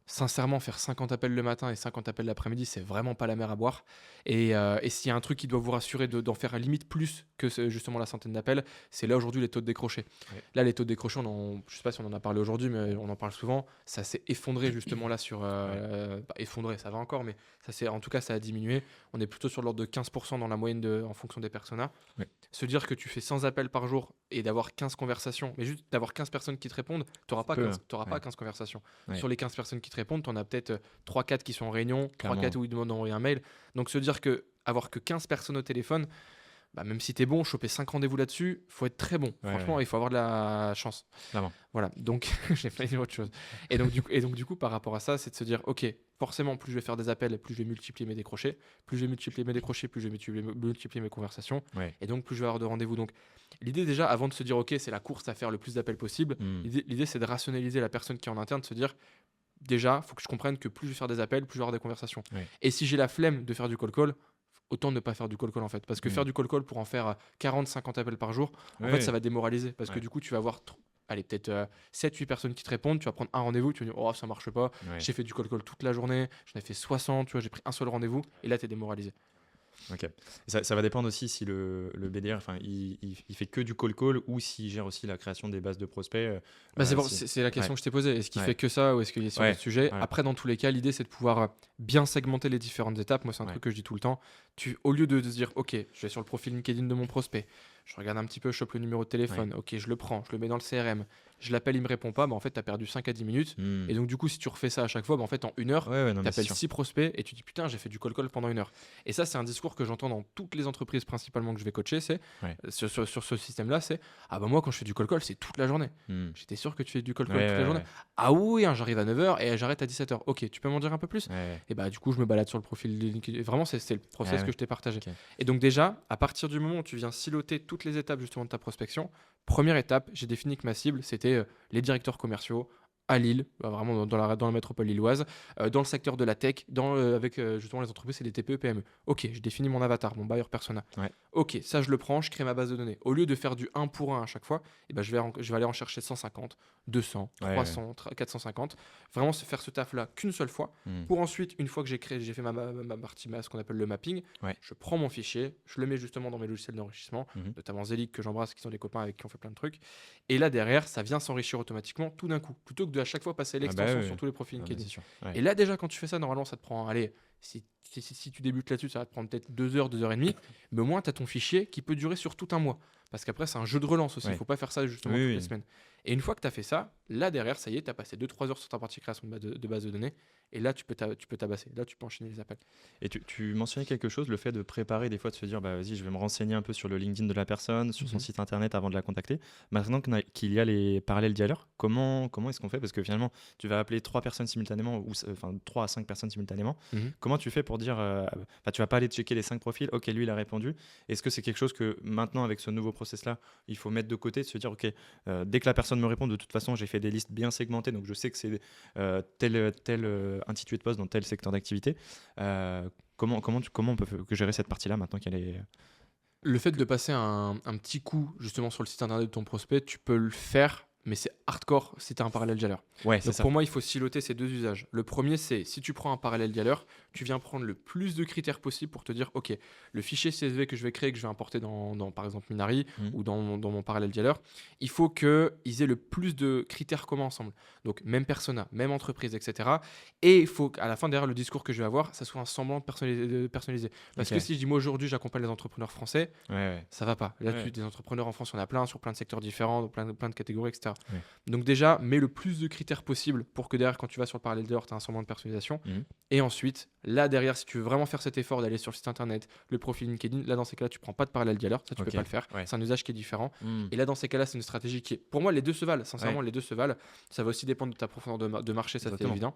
sincèrement, faire 50 appels le matin et 50 appels l'après-midi, c'est vraiment pas la mer à boire. Et s'il y a un truc qui doit vous rassurer d'en faire à limite plus que justement la centaine d'appels, c'est là aujourd'hui les taux de décroché. Là, les taux de décroché, je sais pas si on en a parlé aujourd'hui, mais on en parle souvent. Ça s'est effondré justement là sur... effondré, ça va encore, mais en tout cas, ça a diminué. On est plutôt sur l'ordre de 15% dans la moyenne en fonction des personas. Se dire que tu fais 100 appels par jour et d'avoir 15 conversations, mais juste d'avoir 15 personnes qui te répondent, tu n'auras pas 15 conversations. Sur les 15 personnes qui te répondent, tu en as peut-être 3-4 qui sont en réunion, 3-4 où ils demandent d'envoyer un mail. Donc se dire qu'avoir que 15 personnes au téléphone, même si tu es bon, choper 5 rendez-vous là-dessus, il faut être très bon. Franchement, il faut avoir de la chance. Clairement. Voilà, donc j'ai failli dire autre chose. Et donc, du coup, par rapport à ça, c'est de se dire, ok, forcément, plus je vais faire des appels, plus je vais multiplier mes décrochés. Plus je vais multiplier mes décrochés, plus je vais multiplier mes conversations. Et donc, plus je vais avoir de rendez-vous. Donc, l'idée déjà, avant de se dire, ok, c'est la course à faire le plus d'appels possible, l'idée, c'est de rationaliser la personne qui est en interne, de se dire, déjà, il faut que je comprenne que plus je vais faire des appels, plus je vais avoir des conversations. Et si j'ai la flemme de faire du call, autant ne pas faire du call en fait. Parce que faire du call pour en faire 40-50 appels par jour, en fait, ça va démoraliser. Parce que du coup, tu vas avoir peut-être 7-8 personnes qui te répondent, tu vas prendre un rendez-vous, tu vas dire, oh, ça marche pas, j'ai fait du call toute la journée, j'en ai fait 60, tu vois, j'ai pris un seul rendez-vous, et là, tu es démoralisé. Ok. Ça va dépendre aussi si le BDR, il fait que du call ou s'il gère aussi la création des bases de prospects. C'est la question que je t'ai posée. Est-ce qu'il fait que ça ou est-ce qu'il est sur le sujet ? Après, dans tous les cas, l'idée, c'est de pouvoir bien segmenter les différentes étapes. Moi, c'est un truc que je dis tout le temps. Au lieu de se dire, ok, je vais sur le profil LinkedIn de mon prospect, je regarde un petit peu, je chope le numéro de téléphone, ok, je le prends, je le mets dans le CRM, je l'appelle, il me répond pas, en fait, tu as perdu 5 à 10 minutes. Et donc, du coup, si tu refais ça à chaque fois, en fait, en 1 heure, tu appelles 6 prospects et tu dis, putain, j'ai fait du call pendant 1 heure. Et ça, c'est un discours que j'entends dans toutes les entreprises principalement que je vais coacher, c'est sur ce système-là, c'est moi, quand je fais du call, c'est toute la journée. J'étais sûr que tu fais du call toute la journée. Ah oui, j'arrive à 9h et j'arrête à 17h. Ok, tu peux m'en dire un peu plus ? Et du coup, je me balade sur le profil LinkedIn. Vraiment, c'est le process que je t'ai partagé. Et donc, déjà, à partir du moment où tu viens siloter toutes les étapes justement de ta prospection, première étape, j'ai défini que ma cible, c'était les directeurs commerciaux, à Lille, vraiment dans la métropole lilloise, dans le secteur de la tech, avec justement les entreprises et les TPE, PME. Ok, je définis mon avatar, mon buyer persona. Ouais. Ok, ça je le prends, je crée ma base de données. Au lieu de faire du 1 pour 1 à chaque fois, eh ben, je vais aller en chercher 150, 200, Ouais, 300, 450. Vraiment faire ce taf-là qu'une seule fois. Hmm. Pour ensuite, une fois que j'ai fait ma partie, ce qu'on appelle le mapping, Ouais. je prends mon fichier, je le mets justement dans mes logiciels d'enrichissement, Mhm. notamment Zelig que j'embrasse, qui sont des copains avec qui on fait plein de trucs. Et là, derrière, ça vient s'enrichir automatiquement tout d'un coup, plutôt que de à chaque fois passer l'extension sur tous les profils Ah bah, LinkedIn. c'est sûr. Ouais. Et là, déjà, quand tu fais ça, normalement, ça te prend, allez, si tu débutes là-dessus, ça va te prendre peut-être 2 heures, 2 heures et demie, mais au moins, tu as ton fichier qui peut durer sur tout un mois. Parce qu'après, c'est un jeu de relance aussi, il Ouais. ne faut pas faire ça justement Oui, toutes oui. les semaines. Et une fois que tu as fait ça, là, derrière, ça y est, tu as passé 2-3 heures sur ta partie création de base de données, et là, tu peux tabasser, là, tu peux enchaîner les appels. Et tu mentionnais quelque chose, le fait de préparer, des fois de se dire, bah vas-y, je vais me renseigner un peu sur le LinkedIn de la personne, sur son site internet avant de la contacter. Maintenant qu'il y a les parallèles dialers, comment est-ce qu'on fait? Parce que finalement, tu vas appeler 3 personnes simultanément, ou enfin 3 à 5 personnes simultanément. Mhm. Comment tu fais pour dire, tu vas pas aller checker les 5 profils, ok, lui il a répondu. Est-ce que c'est quelque chose que maintenant, avec ce nouveau process-là, il faut mettre de côté, de se dire, ok, dès que la personne me répond, de toute façon, j'ai fait des listes bien segmentées, donc je sais que c'est tel intitulé de poste dans tel secteur d'activité. Comment on peut gérer cette partie-là maintenant qu'elle est... Le fait de passer un petit coup justement sur le site internet de ton prospect, tu peux le faire, mais c'est hardcore si tu as un parallèle dialer. Ouais, c'est Donc ça. pour moi, il faut siloter ces deux usages. Le premier, c'est si tu prends un parallèle dialer, tu viens prendre le plus de critères possible pour te dire, ok, le fichier CSV que je vais créer, que je vais importer dans par exemple Minari ou dans mon parallèle dialer, il faut qu'ils aient le plus de critères communs ensemble. Donc même persona, même entreprise, etc. Et il faut qu'à la fin, derrière le discours que je vais avoir, ça soit un semblant personnalisé. Parce que si je dis, moi aujourd'hui, j'accompagne les entrepreneurs français, ça va pas. Là, des entrepreneurs en France, il y en a plein, sur plein de secteurs différents, dans plein de catégories, etc. Ouais. Donc déjà, mets le plus de critères possible pour que derrière, quand tu vas sur le parallèle dialer, tu as un semblant de personnalisation. Et ensuite, là derrière, si tu veux vraiment faire cet effort d'aller sur le site internet, le profil LinkedIn, là dans ces cas-là, tu prends pas de parallèle dialer, ça tu peux pas le faire. C'est un usage qui est différent. Et là dans ces cas-là, c'est une stratégie qui est, pour moi, les deux se valent. Sincèrement, les deux se valent. Ça va aussi dépendre de ta profondeur de marché, ça c'est évident.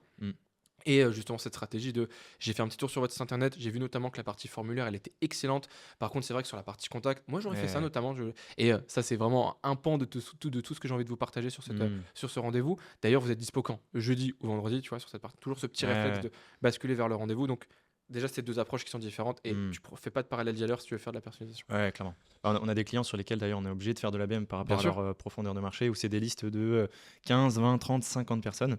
Et justement, cette stratégie j'ai fait un petit tour sur votre site internet, j'ai vu notamment que la partie formulaire, elle était excellente. Par contre, c'est vrai que sur la partie contact, moi j'aurais fait ça notamment. Et ça, c'est vraiment un pan de tout ce que j'ai envie de vous partager sur ce rendez-vous. D'ailleurs, vous êtes dispo quand? Jeudi ou vendredi, tu vois, sur cette partie. Toujours ce petit réflexe de basculer vers le rendez-vous. Donc, déjà, c'est deux approches qui sont différentes et tu fais pas de parallèle dialer si tu veux faire de la personnalisation. Ouais, clairement. Alors, on a des clients sur lesquels d'ailleurs on est obligé de faire de l'ABM par rapport à leur profondeur de marché, où c'est des listes de 15, 20, 30, 50 personnes.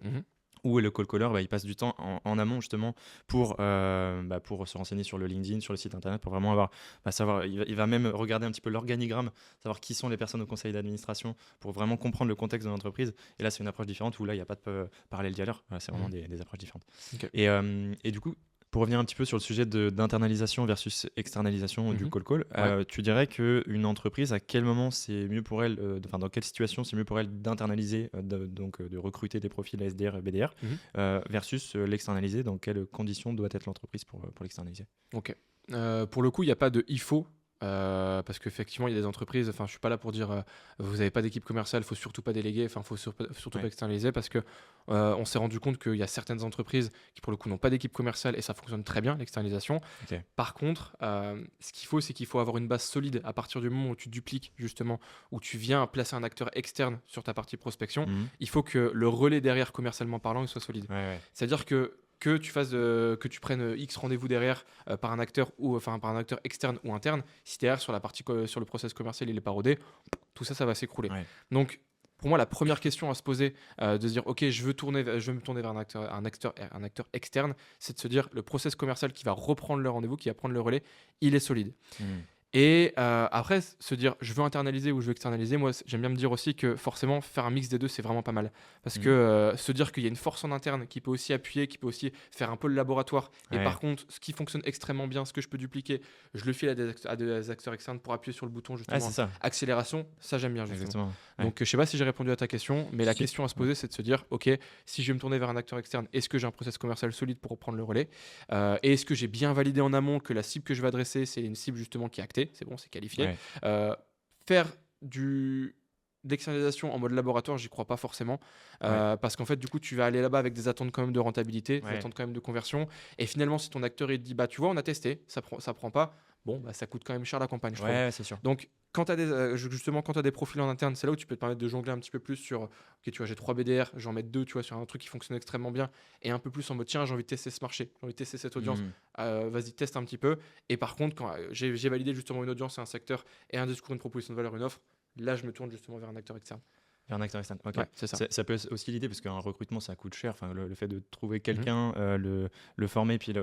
Où le call caller, il passe du temps en amont justement pour se renseigner sur le LinkedIn, sur le site internet, pour vraiment savoir, il va même regarder un petit peu l'organigramme, savoir qui sont les personnes au conseil d'administration, pour vraiment comprendre le contexte de l'entreprise. Et là, c'est une approche différente où là, il n'y a pas de parallèle dialer, c'est vraiment des approches différentes. Et du coup, pour revenir un petit peu sur le sujet d'internalisation versus externalisation du call, tu dirais qu'une entreprise, à quel moment c'est mieux pour elle, dans quelle situation c'est mieux pour elle d'internaliser, donc de recruter des profils SDR, BDR, versus l'externaliser, dans quelles conditions doit être l'entreprise pour l'externaliser? Ok. Pour le coup, il n'y a pas de il faut. Parce qu'effectivement, il y a des entreprises, je ne suis pas là pour dire vous n'avez pas d'équipe commerciale, il ne faut surtout pas déléguer, il ne faut surtout pas externaliser, parce qu'on s'est rendu compte qu'il y a certaines entreprises qui, pour le coup, n'ont pas d'équipe commerciale et ça fonctionne très bien, l'externalisation. Par contre, ce qu'il faut, c'est qu'il faut avoir une base solide à partir du moment où tu dupliques, justement, où tu viens placer un acteur externe sur ta partie prospection. Il faut que le relais derrière, commercialement parlant, il soit solide. C'est-à-dire que tu prennes X rendez-vous derrière par un acteur externe ou interne, si derrière sur le process commercial il est pas rodé, tout ça va s'écrouler. Donc pour moi, la première question à se poser, de se dire ok, je veux me tourner vers un acteur externe, c'est de se dire le process commercial qui va reprendre le rendez-vous, qui va prendre le relais, il est solide. Et après, se dire je veux internaliser ou je veux externaliser, moi j'aime bien me dire aussi que forcément faire un mix des deux c'est vraiment pas mal. Parce que se dire qu'il y a une force en interne qui peut aussi appuyer, qui peut aussi faire un peu le laboratoire. Et par contre, ce qui fonctionne extrêmement bien, ce que je peux dupliquer, je le file à des acteurs externes pour appuyer sur le bouton justement. Accélération, ça j'aime bien justement. Donc je sais pas si j'ai répondu à ta question, mais la question à se poser c'est de se dire ok, si je vais me tourner vers un acteur externe, est-ce que j'ai un process commercial solide pour reprendre le relais et est-ce que j'ai bien validé en amont que la cible que je vais adresser c'est une cible justement qui est actée, c'est bon, c'est qualifié. Faire du d'externalisation en mode laboratoire, j'y crois pas forcément. Parce qu'en fait, du coup, tu vas aller là-bas avec des attentes quand même de rentabilité, des attentes quand même de conversion. Et finalement, si ton acteur il dit, bah, tu vois, on a testé, ça prend pas, bon, bah, ça coûte quand même cher la campagne, je trouve. C'est sûr. Donc, justement, quand tu as des profils en interne, c'est là où tu peux te permettre de jongler un petit peu plus sur, ok, tu vois, j'ai 3 BDR, j'en mets 2, tu vois, sur un truc qui fonctionne extrêmement bien, et un peu plus en mode, tiens, j'ai envie de tester ce marché, j'ai envie de tester cette audience, vas-y, teste un petit peu. Et par contre, quand j'ai validé justement une audience et un secteur, et un discours, une proposition de valeur, une offre, là, je me tourne justement vers un acteur externe. Vers un acteur externe. Ok. Ouais, c'est ça. Ça peut être aussi l'idée, parce qu'un recrutement, ça coûte cher. Enfin, le fait de trouver quelqu'un, le former, puis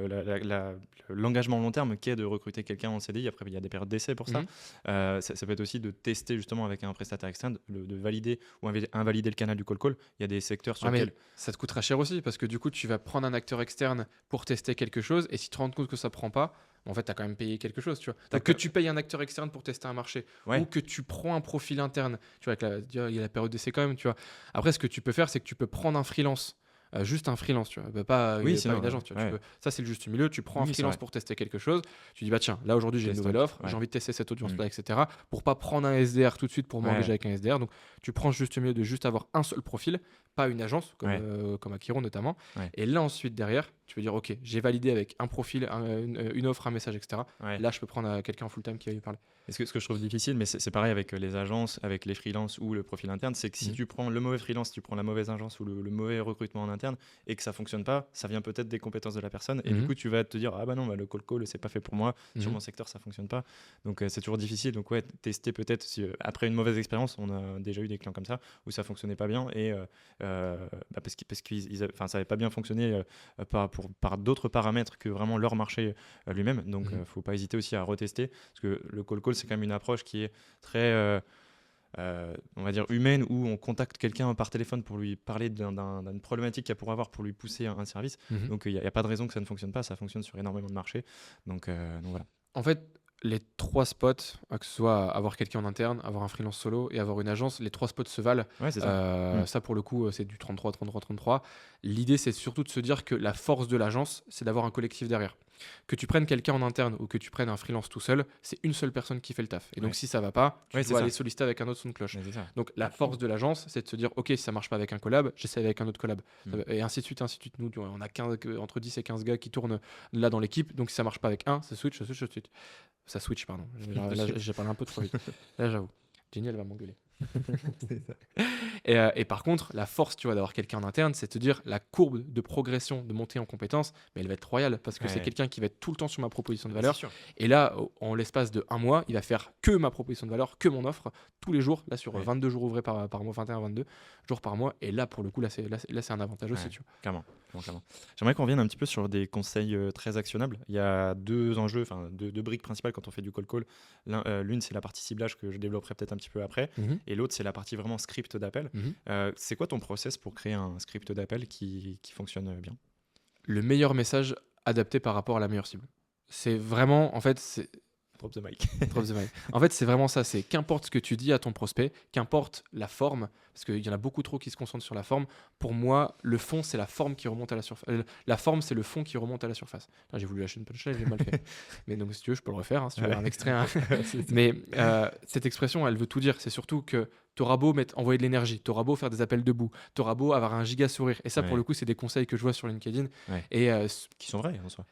l'engagement long terme qui est de recruter quelqu'un en CDI. Après, il y a des périodes d'essai pour ça. Ça peut être aussi de tester justement avec un prestataire externe, de valider ou invalider le canal du call. Il y a des secteurs sur lesquels... Ça te coûtera cher aussi, parce que du coup, tu vas prendre un acteur externe pour tester quelque chose, et si tu te rends compte que ça prend pas, en fait, tu as quand même payé quelque chose, tu vois. Donc, que tu payes un acteur externe pour tester un marché, ou que tu prends un profil interne, tu vois, il y a la période d'essai quand même, tu vois. Après, ce que tu peux faire, c'est que tu peux prendre un freelance, juste un freelance, tu vois, pas une agence, tu vois. Ça, c'est le juste milieu. Tu prends un freelance pour tester quelque chose. Tu dis, bah tiens, là aujourd'hui, j'ai une nouvelle offre, j'ai envie de tester cette audience-là, etc. Pour pas prendre un SDR tout de suite pour m'engager avec un SDR. Donc, tu prends juste milieu de juste avoir un seul profil, pas une agence, comme Akiro notamment. Et là, ensuite, derrière, tu peux dire, ok, j'ai validé avec un profil, une offre, un message, etc. Là, je peux prendre quelqu'un en full-time qui va lui parler. Et ce que je trouve difficile, mais c'est pareil avec les agences, avec les freelances ou le profil interne, c'est que si tu prends le mauvais freelance, tu prends la mauvaise agence ou le mauvais recrutement en interne et que ça fonctionne pas, ça vient peut-être des compétences de la personne. Et du coup, tu vas te dire, ah bah non, le call, c'est pas fait pour moi, sur mon secteur, ça fonctionne pas. Donc c'est toujours difficile. Donc tester peut-être si, après une mauvaise expérience, on a déjà eu des clients comme ça où ça fonctionnait pas bien et parce que ça n'avait pas bien fonctionné par d'autres paramètres que vraiment leur marché lui-même. Donc faut pas hésiter aussi à retester, parce que le call c'est quand même une approche qui est très on va dire humaine, où on contacte quelqu'un par téléphone pour lui parler d'une problématique qu'il pourrait avoir, pour lui pousser un service. Donc il n'y a pas de raison que ça ne fonctionne pas, ça fonctionne sur énormément de marchés. Donc voilà. En fait, les 3 spots, que ce soit avoir quelqu'un en interne, avoir un freelance solo et avoir une agence, les 3 spots se valent. C'est ça. Ça, pour le coup, c'est du 33, 33, 33. L'idée, c'est surtout de se dire que la force de l'agence, c'est d'avoir un collectif derrière. Que tu prennes quelqu'un en interne ou que tu prennes un freelance tout seul, c'est une seule personne qui fait le taf. Et donc, si ça va pas, tu dois aller solliciter avec un autre son de cloche. Donc, la force de l'agence, c'est de se dire, ok, si ça marche pas avec un collab, j'essaie avec un autre collab. Et ainsi de suite, ainsi de suite. Nous, on a entre 10 et 15 gars qui tournent là dans l'équipe. Donc, si ça marche pas avec un, ça switch. Ça switch, pardon. Là, j'ai parlé un peu trop vite. Là, j'avoue. Jenny, elle va m'engueuler. Et par contre, la force, tu vois, d'avoir quelqu'un en interne, c'est de te dire la courbe de progression, de montée en compétences, mais elle va être royale, parce que c'est quelqu'un qui va être tout le temps sur ma proposition de valeur. Et là, en l'espace de 1 mois, il va faire que ma proposition de valeur, que mon offre, tous les jours, là sur 22 jours ouvrés par mois, 21, 22 jours par mois. Et là, pour le coup, là, c'est un avantage aussi, tu vois. Clairement. J'aimerais qu'on revienne un petit peu sur des conseils très actionnables. Il y a 2 enjeux, enfin 2 briques principales quand on fait du call. L'une, c'est la partie ciblage que je développerai peut-être un petit peu après, et l'autre, c'est la partie vraiment script d'appel. C'est quoi ton process pour créer un script d'appel qui fonctionne bien? Le meilleur message adapté par rapport à la meilleure cible. C'est vraiment, en fait, Drop the mic. Drop the mic. En fait, c'est vraiment ça. C'est qu'importe ce que tu dis à ton prospect, qu'importe la forme, parce qu'il y en a beaucoup trop qui se concentrent sur la forme. Pour moi, le fond, c'est la forme qui remonte à la surface. La forme, c'est le fond qui remonte à la surface. J'ai voulu lâcher une punchline, j'ai mal fait. Mais donc, si tu veux, je peux le refaire, si tu veux un extrait. Mais cette expression, elle veut tout dire. C'est surtout que t'auras beau envoyer de l'énergie, t'auras beau faire des appels debout, t'auras beau avoir un giga sourire. Et ça, pour le coup, c'est des conseils que je vois sur LinkedIn. Et qui sont vrais en soi.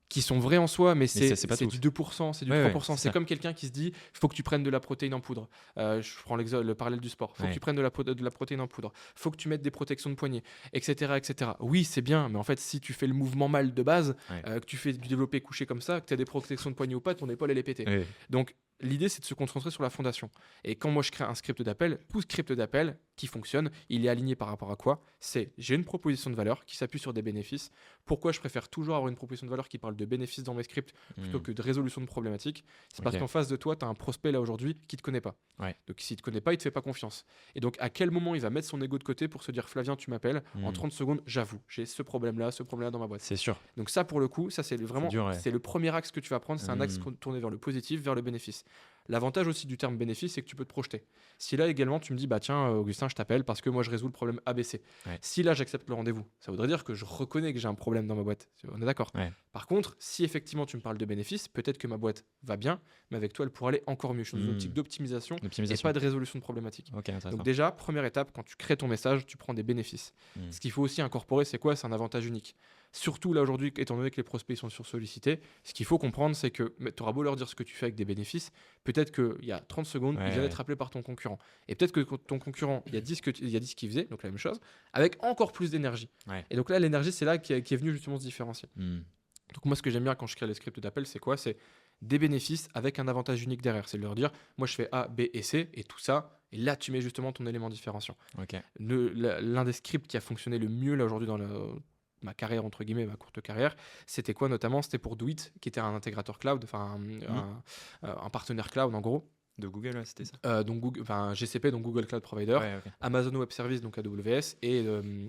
Qui sont vrais en soi, mais c'est du 2%, c'est du 3%. C'est comme quelqu'un qui se dit, il faut que tu prennes de la protéine en poudre. Je prends le parallèle du sport. Il faut que tu prennes de la protéine en poudre. Il faut que tu mettes des protections de poignet, etc., etc. Oui, c'est bien, mais en fait, si tu fais le mouvement mal de base, que tu fais du développé couché comme ça, que tu as des protections de poignet ou pas, ton épaule, elle est pétée. Donc, l'idée, c'est de se concentrer sur la fondation. Et quand moi, je crée un script d'appel, tout script d'appel qui fonctionne, il est aligné par rapport à quoi? C'est, j'ai une proposition de valeur qui s'appuie sur des bénéfices. Pourquoi je préfère toujours avoir une proposition de valeur qui parle de bénéfices dans mes scripts plutôt que de résolution de problématiques? C'est parce qu'en face de toi, tu as un prospect là aujourd'hui qui te connaît pas. Donc, s'il te connaît pas, il te fait pas confiance. Et donc, à quel moment il va mettre son ego de côté pour se dire, Flavien, tu m'appelles, en 30 secondes, j'avoue, j'ai ce problème-là dans ma boîte. C'est sûr. Donc ça, pour le coup, ça, c'est vraiment, c'est le premier axe que tu vas prendre. C'est un axe tourné vers le positif, vers le bénéfice. L'avantage aussi du terme bénéfice, c'est que tu peux te projeter. Si là également tu me dis, bah tiens, Augustin, je t'appelle parce que moi je résous le problème ABC. Ouais. Si là j'accepte le rendez-vous, ça voudrait dire que je reconnais que j'ai un problème dans ma boîte. On est d'accord. Ouais. Par contre, si effectivement tu me parles de bénéfice, peut-être que ma boîte va bien, mais avec toi elle pourrait aller encore mieux. Je suis dans une optique d'optimisation et pas de résolution de problématiques. Ok, intéressant. Donc déjà, première étape, quand tu crées ton message, tu prends des bénéfices. Ce qu'il faut aussi incorporer, c'est quoi? C'est un avantage unique. Surtout là aujourd'hui, étant donné que les prospects sont sursollicités, ce qu'il faut comprendre, c'est que tu auras beau leur dire ce que tu fais avec des bénéfices, peut-être qu'il y a 30 secondes, il vient d'être appelé par ton concurrent. Et peut-être que ton concurrent, il y a 10 qu'il faisait, donc la même chose, avec encore plus d'énergie. Ouais. Et donc là, l'énergie, c'est là qui est venu justement se différencier. Donc moi, ce que j'aime bien quand je crée les scripts d'appel, c'est quoi? C'est des bénéfices avec un avantage unique derrière. C'est de leur dire, moi je fais A, B et C, et tout ça, et là tu mets justement ton élément différenciant. Okay. L'un des scripts qui a fonctionné le mieux là aujourd'hui dans ma carrière, entre guillemets, ma courte carrière, c'était quoi notamment? C'était pour Do It, qui était un intégrateur cloud, enfin un partenaire cloud en gros. De Google, ouais, c'était ça. Donc GCP, donc Google Cloud Provider, Amazon Web Services, donc AWS, et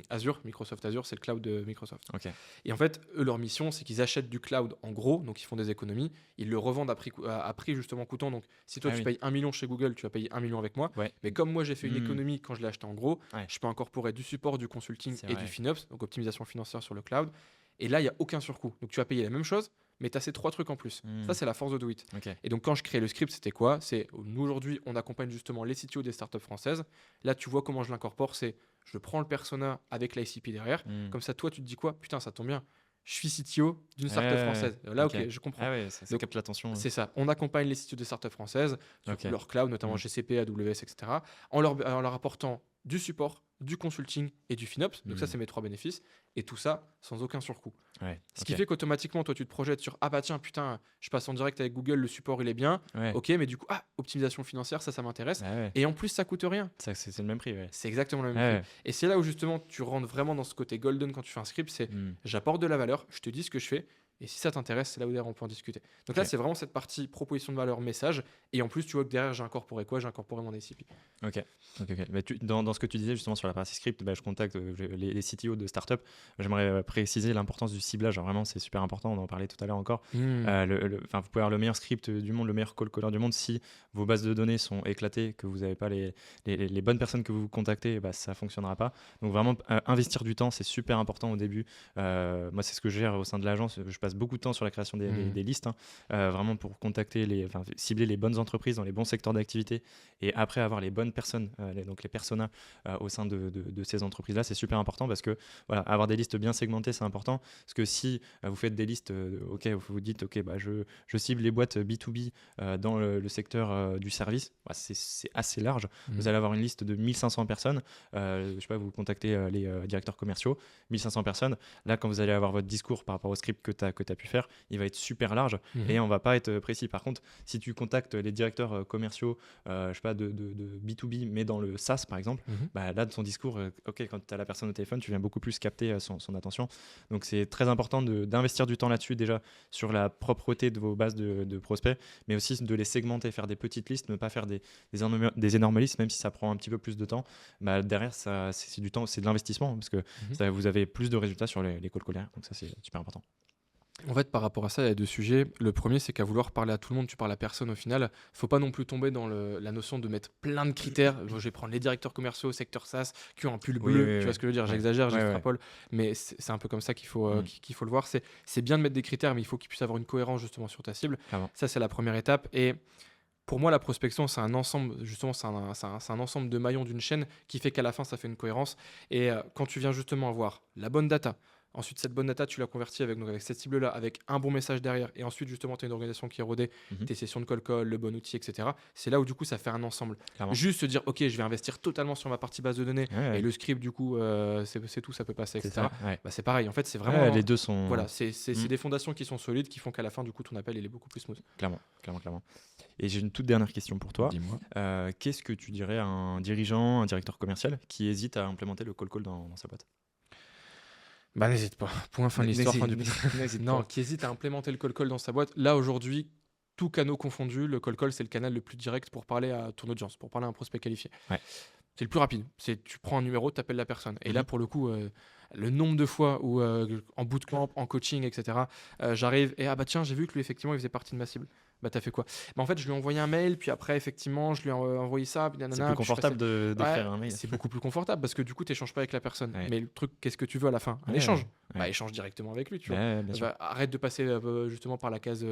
Azure, Microsoft Azure, c'est le cloud de Microsoft. Et en fait, eux, leur mission, c'est qu'ils achètent du cloud en gros, donc ils font des économies, ils le revendent à prix justement coûtant. Donc si toi tu payes 1 million chez Google, tu vas payer 1 million avec moi. Mais comme moi j'ai fait une économie quand je l'ai acheté en gros, je peux incorporer du support, du consulting et du FinOps, donc optimisation financière sur le cloud. Et là, il n'y a aucun surcoût. Donc tu vas payer la même chose, mais tu as ces 3 trucs en plus. Ça, c'est la force de Do It. Et donc, quand je crée le script, c'était quoi? C'est nous, aujourd'hui, on accompagne justement les CTO des startups françaises. Là, tu vois comment je l'incorpore. C'est je prends le persona avec l'ICP derrière. Comme ça, toi, tu te dis quoi? Putain, ça tombe bien. Je suis CTO d'une startup française. Là, ok, je comprends. Ah ouais, ça capte l'attention. C'est ça. On accompagne les CTO des startups françaises sur leur cloud, notamment GCP, AWS, etc. En leur apportant du support, du consulting et du FinOps. Donc ça, c'est mes 3 bénéfices. Et tout ça sans aucun surcoût. Ce qui fait qu'automatiquement, toi, tu te projettes sur ah bah tiens, putain, je passe en direct avec Google, le support, il est bien. Ok, mais du coup, optimisation financière, ça m'intéresse. Et en plus, ça coûte rien. C'est le même prix. C'est exactement le même prix. Et c'est là où justement, tu rentres vraiment dans ce côté golden quand tu fais un script. C'est j'apporte de la valeur, je te dis ce que je fais. Et si ça t'intéresse, c'est là où derrière on peut en discuter. Donc là, c'est vraiment cette partie proposition de valeur, message. Et en plus, tu vois que derrière, j'ai incorporé quoi? J'ai incorporé mon ICP. Ok. Bah, dans ce que tu disais justement sur la partie script, je contacte les CTO de startup. J'aimerais préciser l'importance du ciblage. Alors, vraiment, c'est super important. On en parlait tout à l'heure encore. Vous pouvez avoir le meilleur script du monde, le meilleur call caller du monde. Si vos bases de données sont éclatées, que vous n'avez pas les bonnes personnes que vous contactez, ça ne fonctionnera pas. Donc, vraiment, investir du temps, c'est super important au début. Moi, c'est ce que je gère au sein de l'agence. Je passe beaucoup de temps sur la création des listes, vraiment pour contacter cibler les bonnes entreprises dans les bons secteurs d'activité et après avoir les bonnes personnes, donc les personas au sein de ces entreprises-là, c'est super important parce que voilà, avoir des listes bien segmentées, c'est important parce que si vous faites des listes, vous vous dites je cible les boîtes B2B dans le secteur du service, c'est assez large. Vous allez avoir une liste de 1500 personnes, je sais pas, vous contactez les directeurs commerciaux, 1500 personnes. Là, quand vous allez avoir votre discours par rapport au script que tu as pu faire, il va être super large et on va pas être précis. Par contre, si tu contactes les directeurs commerciaux, je sais pas, de B2B, mais dans le SaaS par exemple, là, de ton discours, quand tu as la personne au téléphone, tu viens beaucoup plus capter son attention. Donc, c'est très important d'investir du temps là-dessus, déjà sur la propreté de vos bases de prospects, mais aussi de les segmenter, faire des petites listes, ne pas faire des énormes listes, même si ça prend un petit peu plus de temps. Derrière, c'est du temps, c'est de l'investissement parce que vous avez plus de résultats sur les call callers. Donc, ça, c'est super important. En fait, par rapport à ça, il y a 2 sujets. Le premier, c'est qu'à vouloir parler à tout le monde, tu parles à personne au final. Faut pas non plus tomber dans la notion de mettre plein de critères. Je vais prendre les directeurs commerciaux au secteur SaaS qui ont un pull bleu. Tu vois ce que je veux dire? J'exagère, j'extrapole. Mais c'est un peu comme ça qu'il faut le voir. C'est bien de mettre des critères, mais il faut qu'ils puissent avoir une cohérence justement sur ta cible. Ça, c'est la première étape. Et pour moi, la prospection, c'est un ensemble, justement, c'est un ensemble de maillons d'une chaîne qui fait qu'à la fin, ça fait une cohérence. Et quand tu viens justement avoir la bonne data, ensuite, cette bonne data, tu la convertis avec cette cible-là, avec un bon message derrière. Et ensuite, justement, tu as une organisation qui est rodée, tes sessions de call, le bon outil, etc. C'est là où, du coup, ça fait un ensemble. Clairement. Juste se dire, OK, je vais investir totalement sur ma partie base de données. Et le script, du coup, c'est tout, ça peut passer, etc. C'est pareil. En fait, c'est vraiment... les deux sont... Voilà, c'est des fondations qui sont solides, qui font qu'à la fin, du coup, ton appel, il est beaucoup plus smooth. Clairement. Et j'ai une toute dernière question pour toi. Dis-moi. Qu'est-ce que tu dirais à un dirigeant, un directeur commercial qui hésite à implémenter le call dans sa boîte? N'hésite pas. Point, fin de l'histoire. Qui hésite à implémenter le call dans sa boîte. Là, aujourd'hui, tout canal confondu, le call, c'est le canal le plus direct pour parler à ton audience, pour parler à un prospect qualifié. C'est le plus rapide. Tu prends un numéro, tu appelles la personne. Et là, pour le coup, Le nombre de fois où en bootcamp, en coaching, etc., j'arrive et ah bah tiens, j'ai vu que lui, effectivement, il faisait partie de ma cible. Bah, t'as fait quoi? Bah, en fait, je lui ai envoyé un mail, puis après, effectivement, je lui ai envoyé ça, puis C'est plus nanana, puis je suis passé. confortable Ouais, d'écrire un mail. c'est beaucoup plus confortable parce que du coup, tu n'échanges pas avec la personne. Ouais. Mais le truc, qu'est-ce que tu veux à la fin? Un Ouais, échange. Bah, ouais. échange directement avec lui, tu vois. Bien sûr. Arrête de passer justement par la case,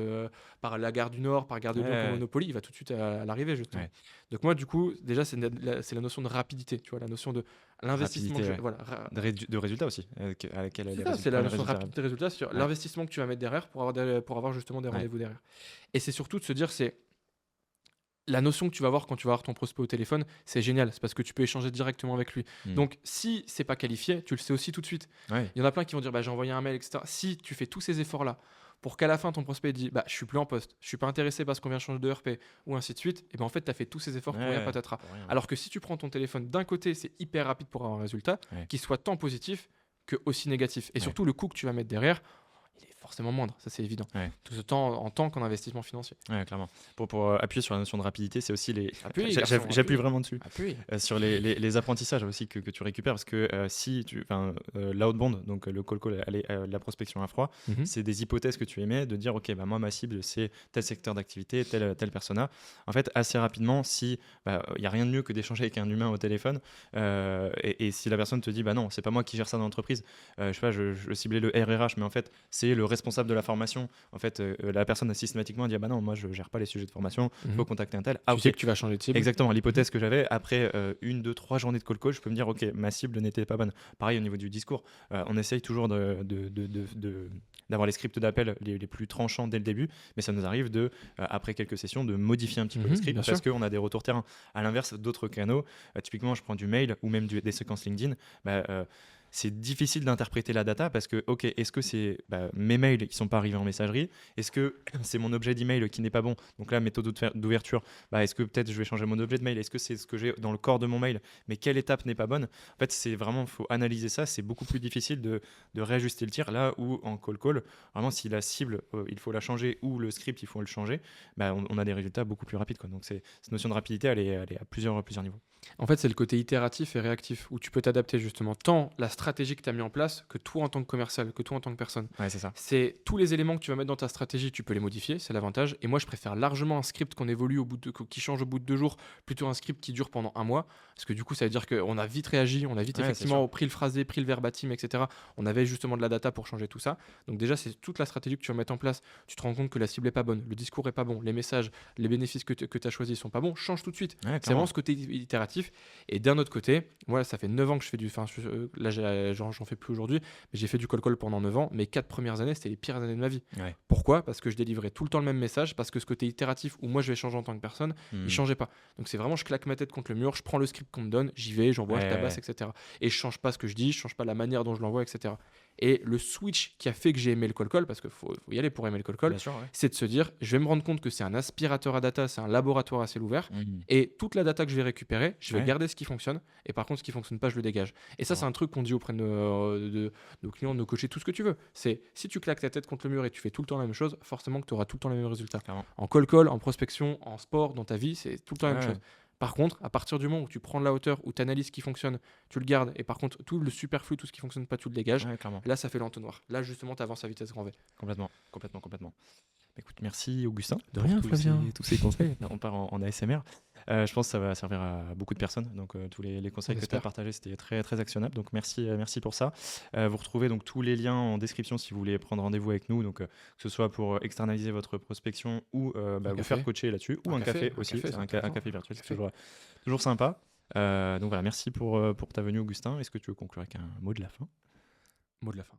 par la gare du Nord, par Gare de Lyon comme Ouais, Monopoly, il va tout de suite à l'arrivée, justement. ouais. Donc, moi, du coup, déjà, c'est la notion de rapidité, tu vois, la notion de l'investissement que Rapidité, je. ouais. Voilà, De résultats aussi, à laquelle c'est les ça, c'est quand la les notion de résultats rapidité de résultat sur ouais. l'investissement que tu vas mettre derrière pour avoir justement des Ouais. rendez-vous derrière. Et c'est surtout de se dire, c'est la notion que tu vas avoir quand tu vas avoir ton prospect au téléphone, c'est génial. C'est parce que tu peux échanger directement avec lui. Donc, si c'est pas qualifié, tu le sais aussi tout de suite. Ouais. Il y en a plein qui vont dire bah, j'ai envoyé un mail, etc. Si tu fais tous ces efforts-là pour qu'à la fin ton prospect dit bah, je suis plus en poste, je suis pas intéressé parce qu'on vient changer de RP ou ainsi de suite, et ben en fait tu as fait tous ces efforts pour rien Ouais, patatras. pour rien. Alors que si tu prends ton téléphone d'un côté, c'est hyper rapide pour avoir un résultat Ouais. qui soit tant positif que aussi négatif. Et Ouais. surtout le coût que tu vas mettre derrière, il est forcément moindre, ça c'est évident. Ouais. Tout ce temps en tant qu'en investissement financier. Ouais, clairement. Pour appuyer sur la notion de rapidité, c'est aussi les. Appuie, J'a- garçon, j'app- J'appuie appuie. vraiment dessus. Appuie. Sur les apprentissages aussi que tu récupères, parce que si tu. L'outbound, donc le call, la prospection à froid, Mhm. c'est des hypothèses que tu émets de dire, ok, bah, moi, ma cible, c'est tel secteur d'activité, tel persona. En fait, assez rapidement, si il n'y a rien de mieux que d'échanger avec un humain au téléphone, et si la personne te dit, bah non, c'est pas moi qui gère ça dans l'entreprise, je sais pas, je ciblais le RRH, mais en fait, c'est le responsable de la formation. En fait, la personne a systématiquement dit, ah bah non, moi, je gère pas les sujets de formation, il faut contacter un tel. Ah, Tu ok. sais que tu vas changer de cible. Exactement, l'hypothèse que j'avais, après 1, 2, 3 journées de call, je peux me dire, ok, ma cible n'était pas bonne. Pareil au niveau du discours, on essaye toujours d'avoir les scripts d'appel les plus tranchants dès le début, mais ça nous arrive après quelques sessions, de modifier un petit peu le script bien parce sûr. qu'on a des retours terrain. À l'inverse, d'autres canaux, typiquement, je prends du mail ou même des séquences LinkedIn, c'est difficile d'interpréter la data parce que, ok, est-ce que c'est mes mails qui sont pas arrivés en messagerie? Est-ce que c'est mon objet d'email qui n'est pas bon? Donc là, méthode d'ouverture, est-ce que peut-être je vais changer mon objet de mail? Est-ce que c'est ce que j'ai dans le corps de mon mail? Mais quelle étape n'est pas bonne? En fait, c'est vraiment, faut analyser ça. C'est beaucoup plus difficile de réajuster le tir. Là où en call, vraiment, si la cible, il faut la changer ou le script, il faut le changer, on a des résultats beaucoup plus rapides, quoi. Donc cette notion de rapidité, elle est à plusieurs niveaux. En fait, c'est le côté itératif et réactif où tu peux t'adapter justement tant la stratégie que tu as mis en place que toi en tant que commercial, que toi en tant que personne. Ouais, c'est ça. C'est tous les éléments que tu vas mettre dans ta stratégie, tu peux les modifier, c'est l'avantage. Et moi, je préfère largement un script qu'on évolue qui change au bout de 2 jours, plutôt un script qui dure pendant un mois. Parce que du coup, ça veut dire qu'on a vite réagi, on a vite Ouais, c'est effectivement sûr. pris le phrasé, pris le verbatim, etc. On avait justement de la data pour changer tout ça. Donc déjà, c'est toute la stratégie que tu vas mettre en place. Tu te rends compte que la cible est pas bonne, le discours est pas bon, les messages, les bénéfices que tu as choisis sont pas bons, change tout de suite. Ouais, C'est clairement. vraiment ce côté itératif. Et d'un autre côté, moi, ça fait 9 ans que je fais là, j'en fais plus aujourd'hui, mais j'ai fait du call pendant 9 ans. Mes 4 premières années, c'était les pires années de ma vie. Ouais. Pourquoi? Parce que je délivrais tout le temps le même message, parce que ce côté itératif où moi je vais changer en tant que personne, il changeait pas. Donc c'est vraiment, je claque ma tête contre le mur, je prends le script qu'on me donne, j'y vais, j'envoie, je tabasse, etc. Et je change pas ce que je dis, je change pas la manière dont je l'envoie, etc. Et le switch qui a fait que j'ai aimé le call, parce qu'il faut y aller pour aimer le call, Bien sûr, ouais. c'est de se dire, je vais me rendre compte que c'est un aspirateur à data, c'est un laboratoire à ciel ouvert, et toute la data que je vais récupérer, je vais Ouais. garder ce qui fonctionne, et par contre, ce qui fonctionne pas, je le dégage. Et ça, c'est un truc qu'on dit auprès de nos clients, de nos coachés, tout ce que tu veux. C'est si tu claques ta tête contre le mur et tu fais tout le temps la même chose, forcément que tu auras tout le temps les mêmes résultats. Clairement. En call, en prospection, en sport, dans ta vie, c'est tout le temps la même Ouais. chose. Par contre, à partir du moment où tu prends de la hauteur, où tu analyses ce qui fonctionne, tu le gardes, et par contre, tout le superflu, tout ce qui fonctionne pas, tu le dégages, Ouais, clairement. là, ça fait l'entonnoir. Là, justement, tu avances à vitesse grand V. Complètement. Écoute, merci Augustin De pour rien, Flavien. tous ces conseils. On part en ASMR. Je pense que ça va servir à beaucoup de personnes. Donc tous les conseils que tu as J'espère. partagés, c'était très très actionnable. Donc merci pour ça. Vous retrouvez donc tous les liens en description si vous voulez prendre rendez-vous avec nous. Donc que ce soit pour externaliser votre prospection ou vous café. faire coacher là-dessus, ou un café aussi. café, C'est un c'est café virtuel, c'est Café. toujours sympa. Donc voilà, merci pour ta venue Augustin. Est-ce que tu veux conclure avec un mot de la fin? Mot de la fin.